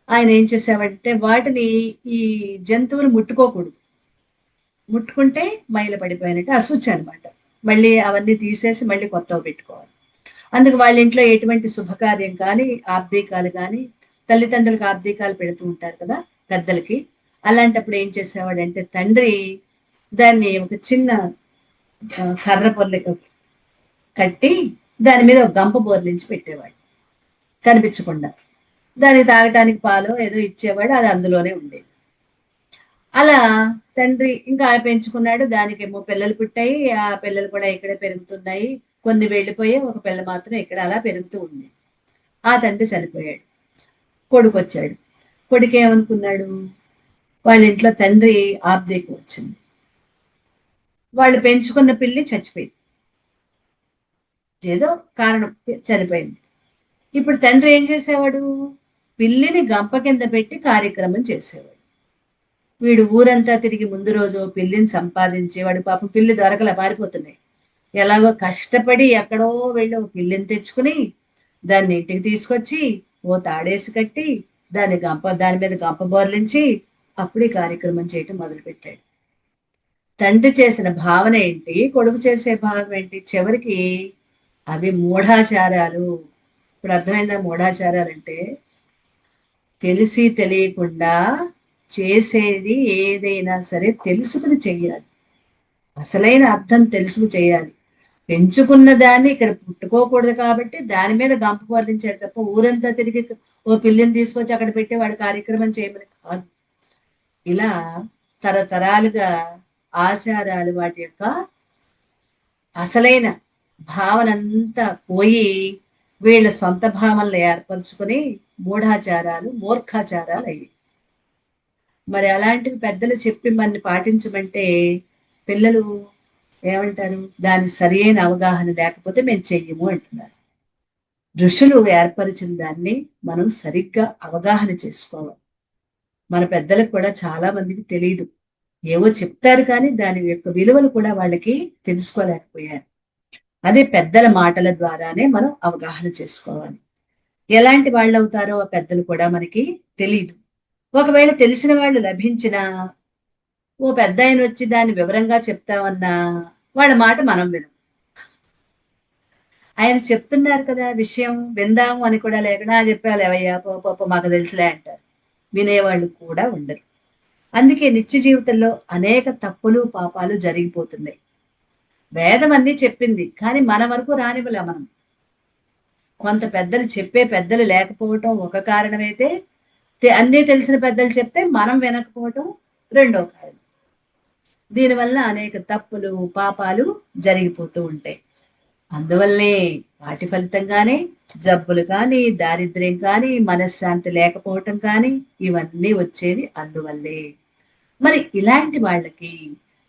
ఆయన ఏం చేసేవాడంటే వాటిని, ఈ జంతువులు ముట్టుకోకూడదు. ముట్టుకుంటే మైల పడిపోయినట్టు అశుచి అనమాట. మళ్ళీ అవన్నీ తీసేసి మళ్ళీ కొత్తవి పెట్టుకోవాలి. అందుకు వాళ్ళ ఇంట్లో ఎటువంటి శుభకార్యం కానీ ఆబ్దీకాలు కానీ తల్లిదండ్రులకు ఆబ్దీకాలు పెడుతూ ఉంటారు కదా పెద్దలకి. అలాంటప్పుడు ఏం చేసేవాడంటే తండ్రి దాన్ని ఒక చిన్న కర్ర పొర్లి కట్టి దాని మీద ఒక గంప బోర్లించి పెట్టేవాడు కనిపించకుండా. దానికి తాగటానికి పాలు ఏదో ఇచ్చేవాడు, అది అందులోనే ఉండేది. అలా తండ్రి ఇంకా పెంచుకున్నాడు. దానికేమో పిల్లలు పుట్టాయి, ఆ పిల్లలు కూడా ఇక్కడే పెరుగుతున్నాయి. కొన్ని వెళ్ళిపోయి ఒక పిల్ల మాత్రం ఇక్కడ అలా పెరుగుతూ ఉంది. ఆ తండ్రి చనిపోయాడు, కొడుకు వచ్చాడు. కొడుకు ఏమనుకున్నాడు, వాళ్ళ ఇంట్లో తండ్రి ఆబ్దేకి వచ్చింది, వాళ్ళు పెంచుకున్న పిల్లి చచ్చిపోయింది, ఏదో కారణం చనిపోయింది. ఇప్పుడు తండ్రి ఏం చేసేవాడు, పిల్లిని గంప కింద పెట్టి కార్యక్రమం చేసేవాడు. వీడు ఊరంతా తిరిగి ముందు రోజు పిల్లిని సంపాదించి, వాడు పాపం పిల్లి దొరకలా, పారిపోతున్నాయి. ఎలాగో కష్టపడి ఎక్కడో వెళ్ళి ఒక పిల్లిని తెచ్చుకుని దాన్ని ఇంటికి తీసుకొచ్చి ఓ తాడేసి కట్టి దాని మీద గంప బోర్లించి అప్పుడు ఈ కార్యక్రమం చేయటం మొదలుపెట్టాడు. తండ్రి చేసిన భావన ఏంటి, కొడుకు చేసే భావన ఏంటి, చివరికి అవి మూఢాచారాలు. ఇప్పుడు అర్థమైందా మూఢాచారాలు అంటే? తెలిసి తెలియకుండా చేసేది ఏదైనా సరే తెలుసుకుని చెయ్యాలి, అసలైన అర్థం తెలుసుకు చేయాలి. పెంచుకున్న దాన్ని ఇక్కడ పుట్టుకోకూడదు కాబట్టి దాని మీద గంప వర్ణించాడు తప్ప ఊరంతా తిరిగి ఓ పిల్లిని తీసుకొచ్చి అక్కడ పెట్టి వాడి కార్యక్రమం చేయమని కాదు. ఇలా తరతరాలుగా ఆచారాలు వాటి యొక్క అసలైన భావనంతా పోయి వీళ్ళ సొంత భావనలు ఏర్పరచుకుని మూఢాచారాలు మూర్ఖాచారాలు అయ్యి. మరి అలాంటివి పెద్దలు చెప్పి మనని పాటించమంటే పిల్లలు ఏమంటారు, దాని సరి అయిన అవగాహన లేకపోతే మేము చెయ్యము అంటున్నారు. ఋషులు ఏర్పరిచిన దాన్ని మనం సరిగ్గా అవగాహన చేసుకోవాలి. మన పెద్దలకు కూడా చాలా మందికి తెలియదు, ఏవో చెప్తారు కానీ దాని యొక్క విలువలు కూడా వాళ్ళకి తెలుసుకోలేకపోయారు. అదే పెద్దల మాటల ద్వారానే మనం అవగాహన చేసుకోవాలి. ఎలాంటి వాళ్ళు అవుతారో ఆ పెద్దలు కూడా మనకి తెలియదు. ఒకవేళ తెలిసిన వాళ్ళు లభించినా ఓ పెద్ద ఆయన వచ్చి దాన్ని వివరంగా చెప్తామన్నా వాళ్ళ మాట మనం వినం. ఆయన చెప్తున్నారు కదా విషయం, విందాము అని కూడా లేకుండా చెప్పాలి ఎవయ్యా పోప మాకు తెలుసులే అంటారు. వినేవాళ్ళు కూడా ఉండరు. అందుకే నిత్య జీవితంలో అనేక తప్పులు పాపాలు జరిగిపోతున్నాయి. వేదం అన్నీ చెప్పింది కానీ మన వరకు రానివ్వలే మనం. కొంత పెద్దలు చెప్పే పెద్దలు లేకపోవటం ఒక కారణమైతే, అన్నీ తెలిసిన పెద్దలు చెప్తే మనం వినకపోవటం రెండో కారణం. దీనివల్ల అనేక తప్పులు పాపాలు జరిగిపోతూ ఉంటాయి. అందువల్లనే వాటి ఫలితంగానే జబ్బులు కానీ దారిద్ర్యం కానీ మనశ్శాంతి లేకపోవటం కానీ ఇవన్నీ వచ్చేది అందువల్లే. మరి ఇలాంటి వాళ్ళకి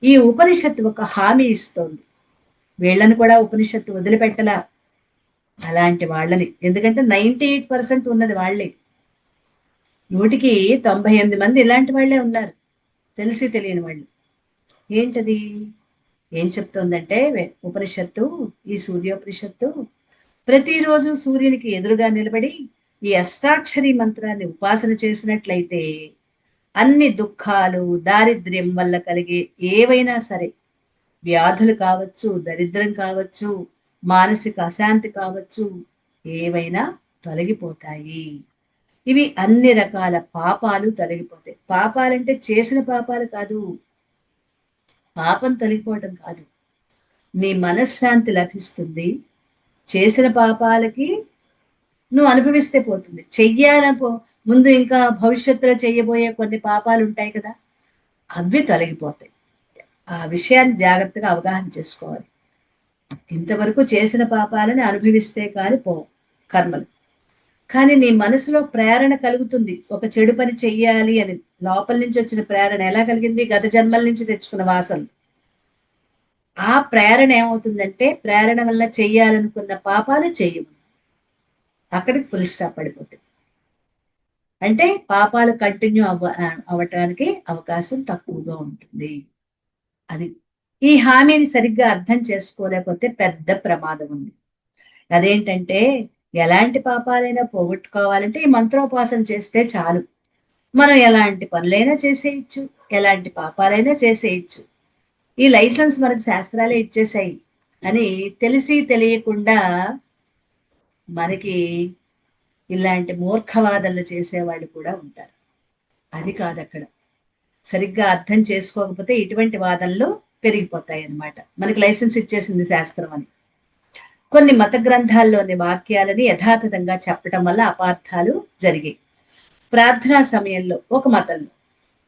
ఈ ఉపనిషత్తు ఒక హామీ ఇస్తోంది. వీళ్ళని కూడా ఉపనిషత్తు వదిలిపెట్టలా అలాంటి వాళ్ళని. ఎందుకంటే 98% ఉన్నది వాళ్ళే, 100కి 98 మంది ఇలాంటి వాళ్ళే ఉన్నారు, తెలిసి తెలియని వాళ్ళు. ఏంటది, ఏం చెప్తోందంటే ఉపనిషత్తు, ఈ సూర్యోపనిషత్తు ప్రతిరోజు సూర్యునికి ఎదురుగా నిలబడి ఈ అష్టాక్షరి మంత్రాన్ని ఉపాసన చేసినట్లయితే అన్ని దుఃఖాలు దారిద్ర్యం వల్ల కలిగే ఏవైనా సరే, వ్యాధులు కావచ్చు, దరిద్రం కావచ్చు, మానసిక అశాంతి కావచ్చు, ఏవైనా తొలగిపోతాయి. ఇవి అన్ని రకాల పాపాలు తొలగిపోతాయి. పాపాలంటే చేసిన పాపాలు కాదు, పాపం తొలగిపోవటం కాదు, నీ మనశ్శాంతి లభిస్తుంది. చేసిన పాపాలకి నువ్వు అనుభవిస్తే పోతుంది. ముందు ఇంకా భవిష్యత్తులో చెయ్యబోయే కొన్ని పాపాలు ఉంటాయి కదా, అవి తొలగిపోతాయి. ఆ విషయాన్ని జాగ్రత్తగా అవగాహన చేసుకోవాలి. ఇంతవరకు చేసిన పాపాలని అనుభవిస్తే కాని పోవు కర్మలు. కానీ నీ మనసులో ప్రేరణ కలుగుతుంది ఒక చెడు పని చెయ్యాలి అని. లోపల నుంచి వచ్చిన ప్రేరణ ఎలా కలిగింది, గత జన్మల నుంచి తెచ్చుకున్న వాసనలు. ఆ ప్రేరణ ఏమవుతుందంటే ప్రేరణ వల్ల చెయ్యాలనుకున్న పాపాలు చెయ్యము, అక్కడికి ఫుల్ స్టాప్ పడిపోతుంది. అంటే పాపాలు కంటిన్యూ అవ్వటానికి అవకాశం తక్కువగా ఉంటుంది. అది ఈ హామీని సరిగ్గా అర్థం చేసుకోలేకపోతే పెద్ద ప్రమాదం ఉంది. అదేంటంటే ఎలాంటి పాపాలైనా పోగొట్టుకోవాలంటే ఈ మంత్రోపాసన చేస్తే చాలు. మనం ఎలాంటి పనులైనా చేసేయచ్చు, ఎలాంటి పాపాలైనా చేసేయచ్చు. ఈ లైసెన్స్ మనకు శాస్త్రాలే ఇచ్చేసాయి అని తెలిసి తెలియకుండా మనకి ఇలాంటి మూర్ఖవాదనలు చేసేవాళ్ళు కూడా ఉంటారు. అది కాదు అక్కడ. సరిగ్గా అర్థం చేసుకోకపోతే ఇటువంటి వాదనలు పెరిగిపోతాయి అన్నమాట. మనకి లైసెన్స్ ఇచ్చేసింది శాస్త్రం అని. కొన్ని మత గ్రంథాల్లోని వాక్యాలని యథాతథంగా చెప్పడం వల్ల అపార్థాలు జరిగాయి. ప్రార్థనా సమయంలో ఒక మతంలో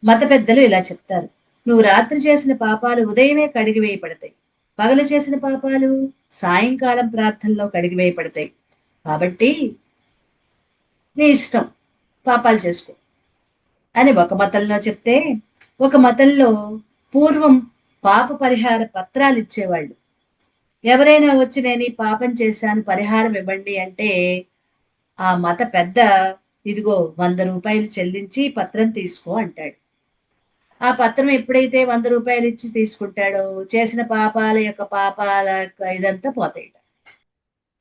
మత పెద్దలు ఇలా చెప్తారు: నువ్వు రాత్రి చేసిన పాపాలు ఉదయమే కడిగివేయబడతాయి, పగలు చేసిన పాపాలు సాయంకాలం ప్రార్థనలో కడిగివేయబడతాయి. కాబట్టి నీ ఇష్టం, పాపాలు చేసుకో అని ఒక మతంలో చెప్తే, ఒక మతంలో పూర్వం పాప పరిహార పత్రాలు ఇచ్చేవాళ్ళు. ఎవరైనా వచ్చి నేను ఈ పాపం చేశాను పరిహారం ఇవ్వండి అంటే ఆ మత పెద్ద ఇదిగో 100 రూపాయలు చెల్లించి పత్రం తీసుకో అంటాడు. ఆ పత్రం ఎప్పుడైతే 100 రూపాయలు ఇచ్చి తీసుకుంటాడో చేసిన పాపాల ఇదంతా పోతాయి.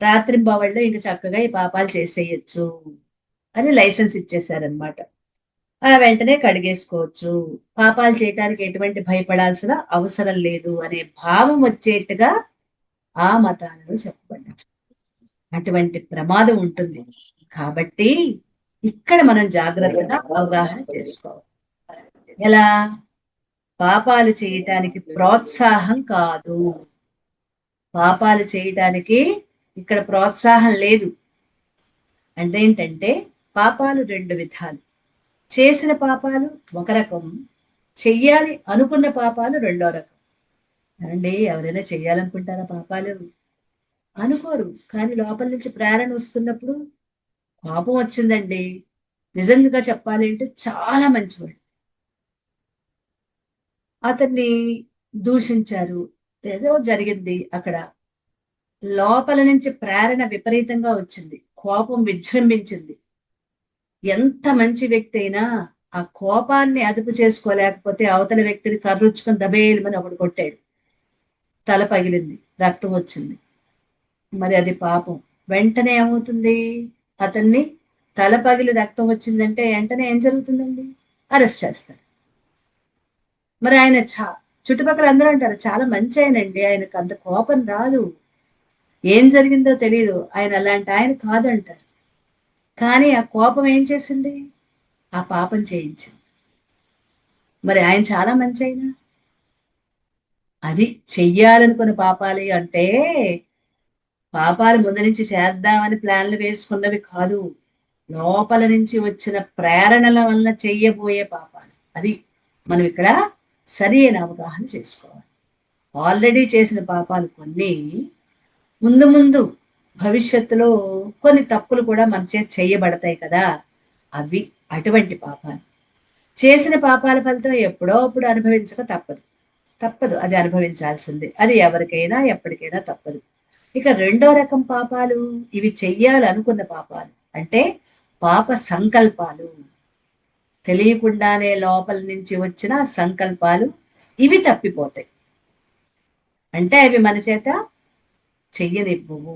రాత్రింబవళ్ళు ఇంక చక్కగా ఈ పాపాలు చేసేయచ్చు అని లైసెన్స్ ఇచ్చేశారనమాట. ఆ వెంటనే కడిగేసుకోవచ్చు, పాపాలు చేయటానికి ఎటువంటి భయపడాల్సిన అవసరం లేదు అనే భావం వచ్చేట్టుగా ఆ మతాలలో చెప్పబడ్డారు. అటువంటి ప్రమాదం ఉంటుంది. కాబట్టి ఇక్కడ మనం జాగ్రత్తగా అవగాహన చేసుకోవాలి. ఎలా? పాపాలు చేయటానికి ప్రోత్సాహం కాదు. పాపాలు చేయటానికి ఇక్కడ ప్రోత్సాహం లేదు. అంటే ఏంటంటే పాపాలు 2 విధాలు. చేసిన పాపాలు ఒక రకం, చెయ్యాలి అనుకున్న పాపాలు రెండో రకం. అండి, ఎవరైనా చెయ్యాలనుకుంటారా పాపాలు? అనుకోరు. కానీ లోపల నుంచి ప్రేరణ వస్తున్నప్పుడు కోపం వచ్చిందండి. నిజంగా చెప్పాలి అంటే చాలా మంచివాడు. అతన్ని దూషించారు, ఏదో జరిగింది అక్కడ. లోపల నుంచి ప్రేరణ విపరీతంగా వచ్చింది, కోపం విజృంభించింది. ఎంత మంచి వ్యక్తి అయినా ఆ కోపాన్ని అదుపు చేసుకోలేకపోతే అవతల వ్యక్తిని కర్రుచ్చుకొని దబేలుమని ఒకడు కొట్టాడు, తల పగిలింది, రక్తం వచ్చింది. మరి అది పాపం. వెంటనే ఏమవుతుంది? అతన్ని తల పగిలి రక్తం వచ్చిందంటే వెంటనే ఏం జరుగుతుందండి? అరెస్ట్ చేస్తారు. మరి ఆయన చుట్టుపక్కల అందరూ అంటారు చాలా మంచి ఆయనండి, ఆయనకు అంత కోపం రాదు, ఏం జరిగిందో తెలియదు, ఆయన అలాంటి ఆయన కాదు అంటారు. కానీ ఆ కోపం ఏం చేసింది? ఆ పాపం చేయించింది. మరి ఆయన చాలా మంచి అయినా అది చెయ్యాలనుకున్న పాపాలి అంటే పాపాలు ముందు నుంచి చేద్దామని ప్లాన్లు వేసుకున్నవి కాదు, లోపల నుంచి వచ్చిన ప్రేరణల వల్ల చెయ్యబోయే పాపాలు. అది మనం ఇక్కడ సరి అయిన అవగాహన చేసుకోవాలి. ఆల్రెడీ చేసిన పాపాలు కొన్ని, ముందు ముందు భవిష్యత్తులో కొన్ని తప్పులు కూడా మన చేత చేయబడతాయి కదా, అవి అటువంటి పాపాలు. చేసిన పాపాల ఫలితం ఎప్పుడో అప్పుడు అనుభవించక తప్పదు. తప్పదు, అది అనుభవించాల్సిందే. అది ఎవరికైనా ఎప్పటికైనా తప్పదు. ఇక రెండో రకం పాపాలు, ఇవి చెయ్యాలనుకున్న పాపాలు. అంటే పాప సంకల్పాలు, తెలియకుండానే లోపల నుంచి వచ్చిన సంకల్పాలు, ఇవి తప్పిపోతాయి. అంటే అవి మన చేత చెయ్యనివ్వవు.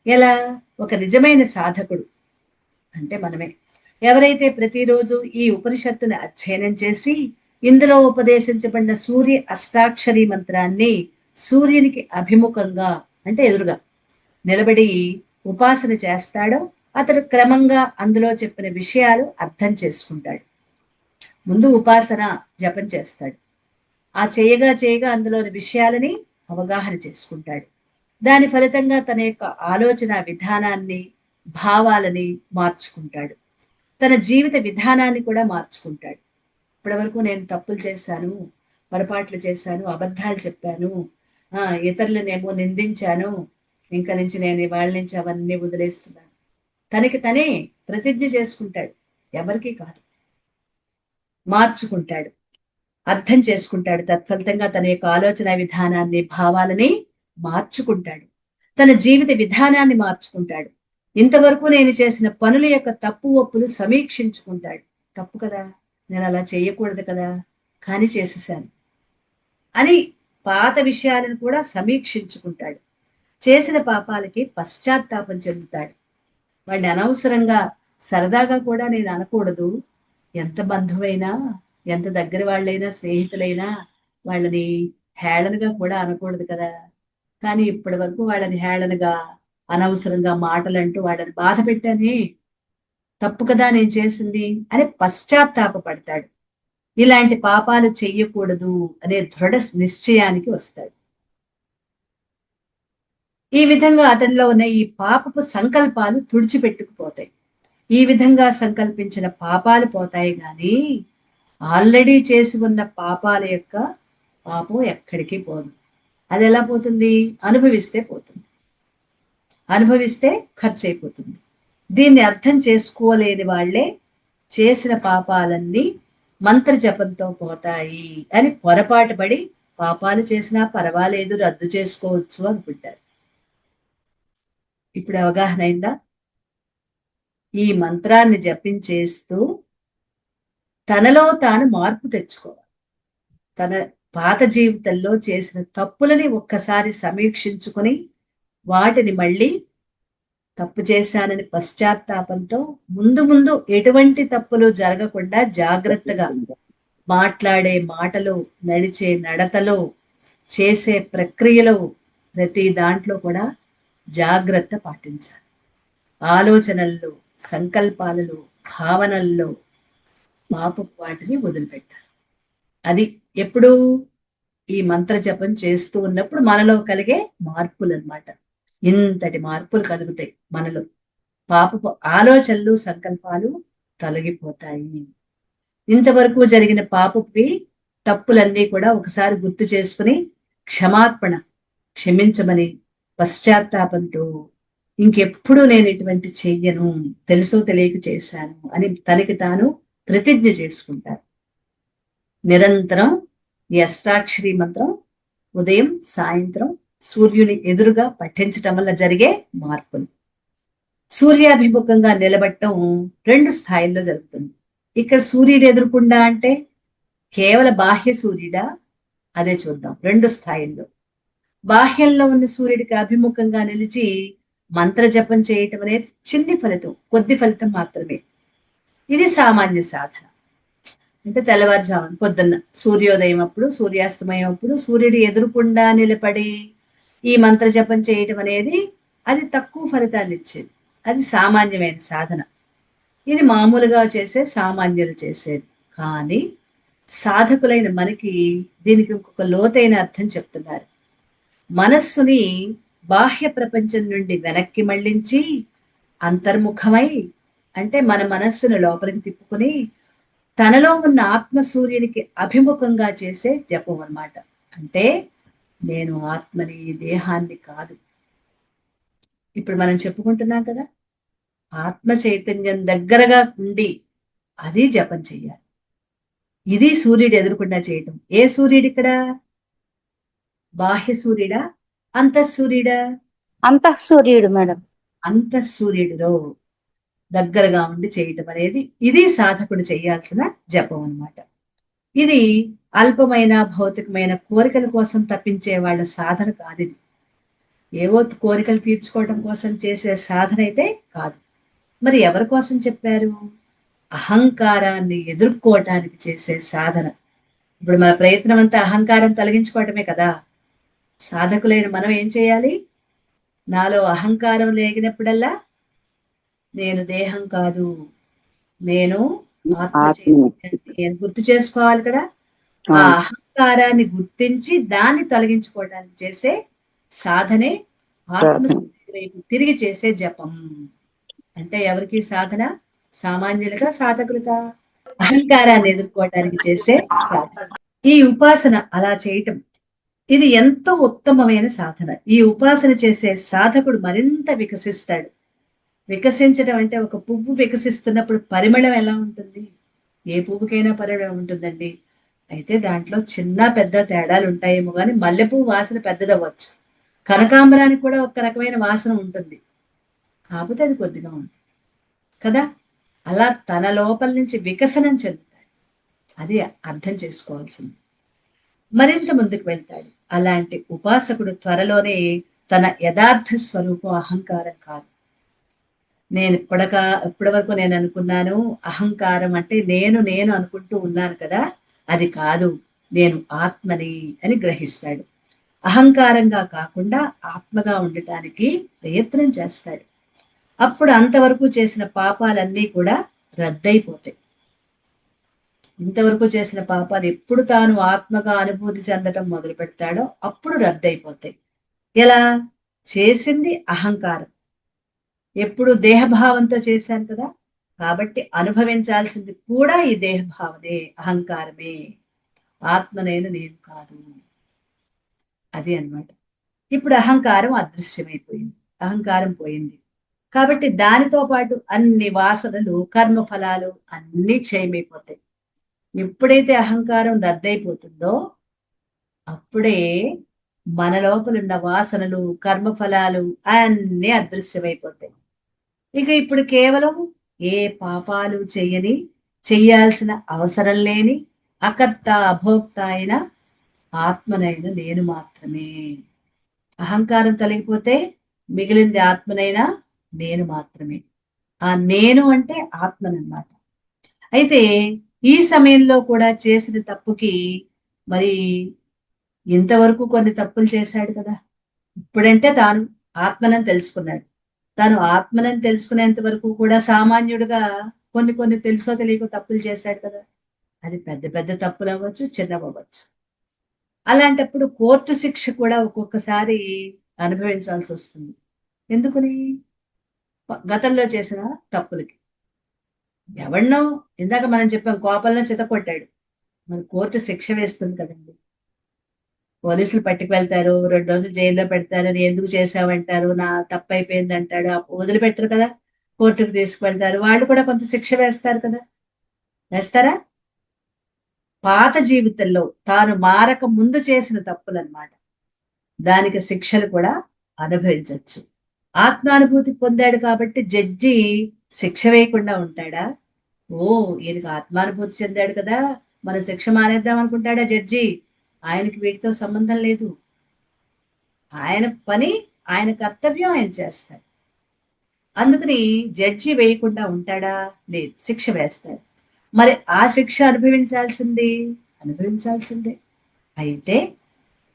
ఎలా? ఒక నిజమైన సాధకుడు అంటే మనమే, ఎవరైతే ప్రతిరోజు ఈ ఉపనిషత్తుని అధ్యయనం చేసి ఇందులో ఉపదేశించబడిన సూర్య అష్టాక్షరి మంత్రాన్ని సూర్యునికి అభిముఖంగా అంటే ఎదురుగా నిలబడి ఉపాసన చేస్తాడో అతడు క్రమంగా అందులో చెప్పిన విషయాలు అర్థం చేసుకుంటాడు. ముందు ఉపాసన జపం చేస్తాడు, ఆ చేయగా చేయగా అందులోని విషయాలని అవగాహన చేసుకుంటాడు. దాని ఫలితంగా తన యొక్క ఆలోచన విధానాన్ని, భావాలని మార్చుకుంటాడు. తన జీవిత విధానాన్ని కూడా మార్చుకుంటాడు. ఇప్పటి వరకు నేను తప్పులు చేశాను, పొరపాట్లు చేశాను, అబద్ధాలు చెప్పాను, ఇతరులనేమో నిందించాను, ఇంక నుంచి నేను వాళ్ళ నుంచి అవన్నీ వదిలేస్తున్నాను. తనకి తనే ప్రతిజ్ఞ చేసుకుంటాడు, ఎవరికీ కాదు. మార్చుకుంటాడు, అర్థం చేసుకుంటాడు. తత్ఫలితంగా తన యొక్క ఆలోచన విధానాన్ని, భావాలని మార్చుకుంటాడు. తన జీవిత విధానాన్ని మార్చుకుంటాడు. ఇంతవరకు నేను చేసిన పనుల యొక్క తప్పు ఒప్పులు సమీక్షించుకుంటాడు. తప్పు కదా, నేను అలా చేయకూడదు కదా, కానీ చేసేసాను అని పాత విషయాలను కూడా సమీక్షించుకుంటాడు. చేసిన పాపాలకి పశ్చాత్తాపం చెందుతాడు. వాడిని అనవసరంగా సరదాగా కూడా నేను అనకూడదు, ఎంత బంధువైనా, ఎంత దగ్గర వాళ్ళైనా, స్నేహితులైనా వాళ్ళని హేళనగా కూడా అనకూడదు కదా, కానీ ఇప్పటి వరకు వాళ్ళని హేళనగా, అనవసరంగా మాటలంటూ వాళ్ళని బాధ పెట్టానే, తప్పు కదా నేను చేసింది అని పశ్చాత్తాపపడతాడు. ఇలాంటి పాపాలు చెయ్యకూడదు అనే దృఢ నిశ్చయానికి వస్తాడు. ఈ విధంగా అతనిలో ఉన్న ఈ పాపపు సంకల్పాలు తుడిచిపెట్టుకుపోతాయి. ఈ విధంగా సంకల్పించిన పాపాలు పోతాయి గాని ఆల్రెడీ చేసి ఉన్న పాపాల యొక్క పాపం ఎక్కడికి పోదు. అది ఎలా పోతుంది? అనుభవిస్తే పోతుంది. అనుభవిస్తే ఖర్చు అయిపోతుంది. దీన్ని అర్థం చేసుకోలేని వాళ్ళే చేసిన పాపాలన్నీ మంత్ర జపంతో పోతాయి అని పొరపాటు పడి పాపాలు చేసినా పర్వాలేదు, రద్దు చేసుకోవచ్చు అనుకుంటారు. ఇప్పుడు అవగాహన అయిందా? ఈ మంత్రాన్ని జపించేస్తూ తనలో తాను మార్పు తెచ్చుకోవాలి. తన పాత జీవితంలో చేసిన తప్పులని ఒక్కసారి సమీక్షించుకొని వాటిని మళ్ళీ తప్పు చేశానని పశ్చాత్తాపంతో ముందు ముందు ఎటువంటి తప్పులు జరగకుండా జాగ్రత్తగా మాట్లాడే మాటలు, నడిచే నడతలో, చేసే ప్రక్రియలో ప్రతి దాంట్లో కూడా జాగ్రత్త పాటించాలి. ఆలోచనల్లో, సంకల్పాలలో, భావనల్లో పాపపు వాటిని వదిలిపెట్టాలి. అది ఎప్పుడు? ఈ మంత్ర జపం చేస్తూ ఉన్నప్పుడు మనలో కలిగే మార్పులు అన్నమాట. ఇంతటి మార్పులు కలుగుతాయి మనలో. పాపపు ఆలోచనలు, సంకల్పాలు తొలగిపోతాయి. ఇంతవరకు జరిగిన పాపపు తప్పులన్నీ కూడా ఒకసారి గుర్తు చేసుకుని క్షమార్పణ, క్షమించమని పశ్చాత్తాపంతో ఇంకెప్పుడు నేను ఇటువంటి చెయ్యను, తెలుసో తెలియక చేశాను అని తనకి తాను ప్రతిజ్ఞ చేసుకుంటారు. నిరంతరం ఈ అష్టాక్షరి మంత్రం ఉదయం సాయంత్రం సూర్యుని ఎదురుగా పఠించటం వల్ల జరిగే మార్పులు. సూర్యాభిముఖంగా నిలబడటం 2 స్థాయిల్లో జరుగుతుంది. ఇక్కడ సూర్యుడు ఎదురుకుండా అంటే కేవల బాహ్య సూర్యుడా? అదే చూద్దాం. 2 స్థాయిల్లో. బాహ్యంలో ఉన్న సూర్యుడికి అభిముఖంగా నిలిచి మంత్ర జపం చేయటం అనేది చిన్ని ఫలితం, కొద్ది ఫలితం మాత్రమే. ఇది సామాన్య సాధన. అంటే తెల్లవారుజామున పొద్దున్న సూర్యోదయం అప్పుడు, సూర్యాస్తమయం అప్పుడు సూర్యుడు ఎదురుకుండా నిలబడి ఈ మంత్ర జపం చేయటం అనేది అది తక్కువ ఫలితాన్ని ఇచ్చేది. అది సామాన్యమైన సాధన. ఇది మామూలుగా చేసే సామాన్యులు చేసేది. కానీ సాధకులైన మనకి దీనికి ఇంకొక లోతైన అర్థం చెప్తున్నారు. మనస్సుని బాహ్య ప్రపంచం నుండి వెనక్కి మళ్లించి అంతర్ముఖమై, అంటే మన మనస్సును లోపలికి తిప్పుకొని తనలో ఉన్న ఆత్మ సూర్యునికి అభిముఖంగా చేసే జపం అన్నమాట. అంటే నేను ఆత్మని, దేహాన్ని కాదు. ఇప్పుడు మనం చెప్పుకుంటున్నాం కదా, ఆత్మ చైతన్యం దగ్గరగా ఉండి అది జపం చెయ్యాలి. ఇది సూర్యుడు ఎదురుకుండా చేయటం. ఏ సూర్యుడు ఇక్కడ? బాహ్య సూర్యుడా, అంతఃసూర్యుడా? అంతఃసూర్యుడు మేడం. అంతఃసూర్యుడిలో దగ్గరగా ఉండి చేయటం అనేది ఇది సాధకుడు చేయాల్సిన జపం అన్నమాట. ఇది అల్పమైన భౌతికమైన కోరికల కోసం తప్పించే వాళ్ళ సాధన కాదు. ఇది ఏవో కోరికలు తీర్చుకోవడం కోసం చేసే సాధన అయితే కాదు. మరి ఎవరి కోసం చెప్పారు? అహంకారాన్ని ఎదుర్కోవటానికి చేసే సాధన. ఇప్పుడు మన ప్రయత్నం అంతా అహంకారం తొలగించుకోవటమే కదా. సాధకులైన మనం ఏం చేయాలి? నాలో అహంకారం లేగినప్పుడల్లా నేను దేహం కాదు, నేను ఆత్మ చైతన్యాన్ని గుర్తు చేసుకోవాలి కదా. ఆ అహంకారాన్ని గుర్తించి దాన్ని తొలగించుకోవడానికి చేసే సాధనే ఆత్మస్థితి వైపు తిరిగి చేసే జపం. అంటే ఎవరికి సాధన? సామాన్యులుగా, సాధకులుగా? అహంకారాన్ని ఎదుర్కోవటానికి చేసే సాధన. ఈ ఉపాసన అలా చేయటం ఇది ఎంతో ఉత్తమమైన సాధన. ఈ ఉపాసన చేసే సాధకుడు మరింత వికసిస్తాడు. వికసించడం అంటే ఒక పువ్వు వికసిస్తున్నప్పుడు పరిమళం ఎలా ఉంటుంది? ఏ పువ్వుకైనా పరిమళం ఉంటుందండి. అయితే దాంట్లో చిన్న పెద్ద తేడాలు ఉంటాయేమో కానీ మల్లెపువ్వు వాసన పెద్దదవ్వచ్చు. కనకాంబరానికి కూడా ఒక రకమైన వాసన ఉంటుంది, కాకపోతే అది కొద్దిగా ఉంటుంది కదా. అలా తన లోపల నుంచి వికసనం చెందుతాడు. అది అర్థం చేసుకోవాల్సింది. మరింత ముందుకు వెళ్తాడు. అలాంటి ఉపాసకుడు త్వరలోనే తన యథార్థ స్వరూపం అహంకారం కాదు. నేను ఇప్పటి వరకు నేను అనుకున్నాను అహంకారం అంటే నేను నేను అనుకుంటూ ఉన్నాను కదా, అది కాదు, నేను ఆత్మని అని గ్రహిస్తాడు. అహంకారంగా కాకుండా ఆత్మగా ఉండటానికి ప్రయత్నం చేస్తాడు. అప్పుడు అంతవరకు చేసిన పాపాలన్నీ కూడా రద్దయిపోతాయి. ఇంతవరకు చేసిన పాపాలు ఎప్పుడు తాను ఆత్మగా అనుభూతి చెందటం మొదలు పెడతాడో అప్పుడు రద్దయిపోతాయి. ఎలా? చేసింది అహంకారం. ఎప్పుడు దేహభావంతో చేశాను కదా, కాబట్టి అనుభవించాల్సింది కూడా ఈ దేహభావనే, అహంకారమే. ఆత్మనైన నేను కాదు. అది అన్నమాట. ఇప్పుడు అహంకారం అదృశ్యమైపోయింది. అహంకారం పోయింది. కాబట్టి దానితో పాటు అన్ని వాసనలు, కర్మఫలాలు అన్నీ క్షయమైపోతాయి. ఎప్పుడైతే అహంకారం రద్దయిపోతుందో అప్పుడే మన లోపలున్న వాసనలు, కర్మఫలాలు అన్నీ అదృశ్యమైపోతాయి. ఇక ఇప్పుడు కేవలం ఏ పాపాలు చెయ్యని, చెయ్యాల్సిన అవసరం లేని, అకర్త అభోక్త అయిన ఆత్మనైన నేను మాత్రమే. అహంకారం తొలగిపోతే మిగిలింది ఆత్మనైనా నేను మాత్రమే. ఆ నేను అంటే ఆత్మనన్నమాట. అయితే ఈ సమయంలో కూడా చేసిన తప్పుకి మరి ఇంతవరకు కొన్ని తప్పులు చేశాడు కదా. ఇప్పుడంటే తాను ఆత్మనని తెలుసుకున్నాడు. తాను ఆత్మనని తెలుసుకునేంత వరకు కూడా సామాన్యుడిగా కొన్ని కొన్ని తెలుసో తెలియకో తప్పులు చేశాడు కదా. అది పెద్ద పెద్ద తప్పులు అవ్వచ్చు, చిన్నవవ్వచ్చు. అలాంటప్పుడు కోర్టు శిక్ష కూడా ఒక్కొక్కసారి అనుభవించాల్సి వస్తుంది. ఎందుకని? గతంలో చేసిన తప్పులకి. ఎవడినో ఇందాక మనం చెప్పాం, కోపంలో చితకొట్టాడు. మరి కోర్టు శిక్ష వేస్తుంది కదండి. పోలీసులు పట్టుకు వెళ్తారు, 2 రోజులు జైల్లో పెడతారు. "నీ ఎందుకు చేసావంటారు, నా తప్పు అయిపోయింది అంటాడు. వదిలిపెట్టరు కదా, కోర్టుకు తీసుకువెళ్తారు. వాళ్ళు కూడా కొంత శిక్ష వేస్తారు కదా. వేస్తారా? పాత జీవితంలో తాను మారక ముందు చేసిన తప్పులన్నమాట. దానికి శిక్షలు కూడా అనుభవించవచ్చు. ఆత్మానుభూతి పొందాడు కాబట్టి జడ్జి శిక్ష వేయకుండా ఉంటాడా? ఓ, ఈయనకి ఆత్మానుభూతి చెందాడు కదా, మన శిక్ష మానేద్దాం అనుకుంటాడా జడ్జి? ఆయనకి వీటితో సంబంధం లేదు. ఆయన పని, ఆయన కర్తవ్యం ఆయన చేస్తాడు. అందుకని జడ్జి వేయకుండా ఉంటాడా? లేదు, శిక్ష వేస్తాడు. మరి ఆ శిక్ష అనుభవించాల్సింది అనుభవించాల్సిందే. అయితే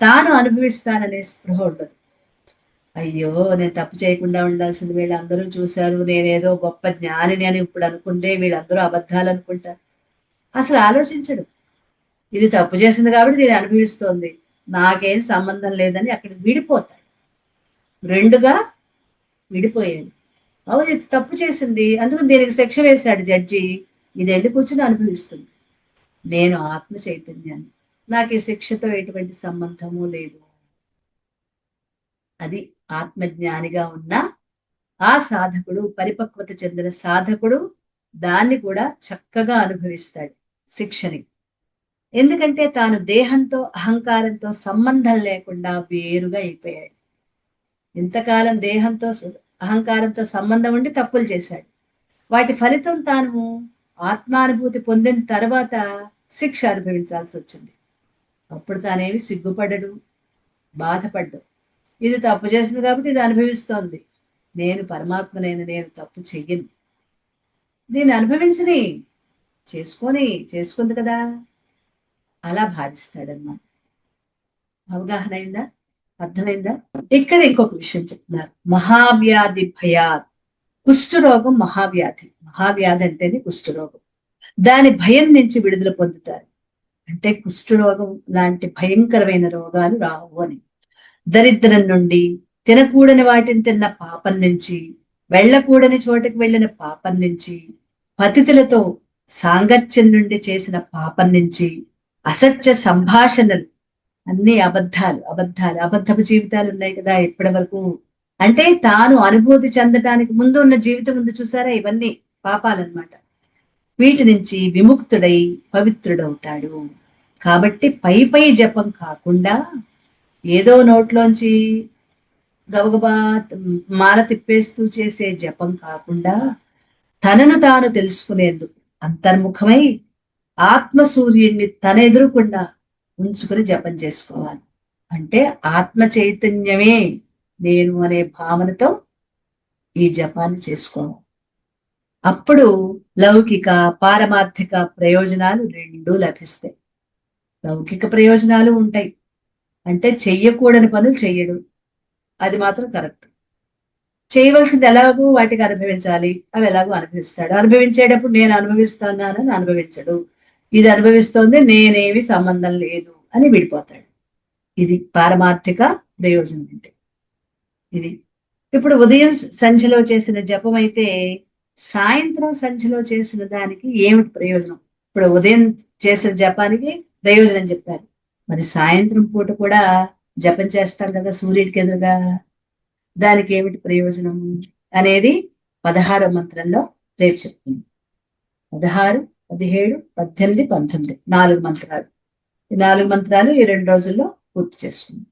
తాను అనుభవిస్తాననే స్పృహ ఉండదు. అయ్యో, నేను తప్పు చేయకుండా ఉండాల్సింది, వీళ్ళందరూ చూశారు, నేనేదో గొప్ప జ్ఞానిని అని ఇప్పుడు అనుకుంటే వీళ్ళందరూ అబద్ధాలు అనుకుంటారు. అసలు ఆలోచించడు. ఇది తప్పు చేసింది కాబట్టి దీన్ని అనుభవిస్తోంది, నాకేం సంబంధం లేదని అక్కడ విడిపోతాడు. రెండుగా విడిపోయాడు. అవును, ఇది తప్పు చేసింది, అందుకు దీనికి శిక్ష వేశాడు జడ్జి, ఇది ఎండు కూర్చుని అనుభవిస్తుంది. నేను ఆత్మ చైతన్యాన్ని, నాకు ఈ శిక్షతో ఎటువంటి సంబంధము లేదు. అది ఆత్మజ్ఞానిగా ఉన్న ఆ సాధకుడు, పరిపక్వత చెందిన సాధకుడు దాన్ని కూడా చక్కగా అనుభవిస్తాడు, శిక్షని. ఎందుకంటే తాను దేహంతో, అహంకారంతో సంబంధం లేకుండా వేరుగా అయిపోయాడు. ఇంతకాలం దేహంతో, అహంకారంతో సంబంధం ఉండి తప్పులు చేశాడు. వాటి ఫలితం తాను ఆత్మానుభూతి పొందిన తర్వాత శిక్ష అనుభవించాల్సి వచ్చింది. అప్పుడు తానేమి సిగ్గుపడడు, బాధపడ్డు. ఇది తప్పు చేసింది కాబట్టి ఇది అనుభవిస్తోంది. నేను పరమాత్మనైన నేను తప్పు చెయ్యను, దీన్ని అనుభవించని, చేసుకుంది కదా, అలా భావిస్తాడన్నమాట. అవగాహన అయిందా? అర్థమైందా? ఇక్కడ ఇంకొక విషయం చెప్తున్నారు. మహావ్యాధి భయాత్. కుష్ఠరోగం మహావ్యాధి. మహావ్యాధి అంటేనే కుష్ఠరోగం. దాని భయం నుంచి విడుదల పొందుతారు. అంటే కుష్ఠరోగం లాంటి భయంకరమైన రోగాలు రావు అని. దరిద్రం నుండి, తినకూడని వాటిని తిన్న పాపం నుంచి, వెళ్ళకూడని చోటకి వెళ్ళిన పాపం నుంచి, పతితులతో సాంగత్యం నుండి చేసిన పాపం నుంచి, అసత్య సంభాషణలు, అన్ని అబద్ధపు జీవితాలు ఉన్నాయి కదా ఇప్పటి వరకు. అంటే తాను అనుభూతి చెందటానికి ముందు ఉన్న జీవితం ఉంది చూసారా, ఇవన్నీ పాపాలన్నమాట. వీటి నుంచి విముక్తుడై పవిత్రుడవుతాడు. కాబట్టి పై జపం కాకుండా, ఏదో నోట్లోంచి గబగబా మాల తిప్పేస్తూ చేసే జపం కాకుండా, తనను తాను తెలుసుకునేందుకు అంతర్ముఖమై ఆత్మ సూర్యుడిని తన ఎదురుకుండా ఉంచుకుని జపం చేసుకోవాలి. అంటే ఆత్మ చైతన్యమే నేను అనే భావనతో ఈ జపాన్ని చేసుకోవాలి. అప్పుడు లౌకిక, పారమార్థిక ప్రయోజనాలు రెండూ లభిస్తాయి. లౌకిక ప్రయోజనాలు ఉంటాయి, అంటే చెయ్యకూడని పనులు చెయ్యడు, అది మాత్రం కరెక్ట్. చేయవలసింది ఎలాగూ వాటికి అనుభవించాలి, అవి ఎలాగో అనుభవిస్తాడు. అనుభవించేటప్పుడు నేను అనుభవిస్తున్నానని అనుభవించడు, ఇది అనుభవిస్తోంది నేనేమి సంబంధం లేదు అని విడిపోతాడు. ఇది పారమార్థిక ప్రయోజనం అంటే ఇది. ఇప్పుడు ఉదయం సంధ్యలో చేసిన జపం అయితే సాయంత్రం సంధ్యలో చేసిన దానికి ఏమిటి ప్రయోజనం? ఇప్పుడు ఉదయం చేసిన జపానికి ప్రయోజనం చెప్పారు, మరి సాయంత్రం పూట కూడా జపం చేస్తాం కదా సూర్యుడికి ఎదురుగా, దానికి ఏమిటి ప్రయోజనం అనేది 16వ మంత్రంలో రేపు చెప్తుంది. 16, 17, 18, 19 4 మంత్రాలు. ఈ 4 మంత్రాలు ఈ 2 రోజుల్లో పూర్తి చేసుకుందాం.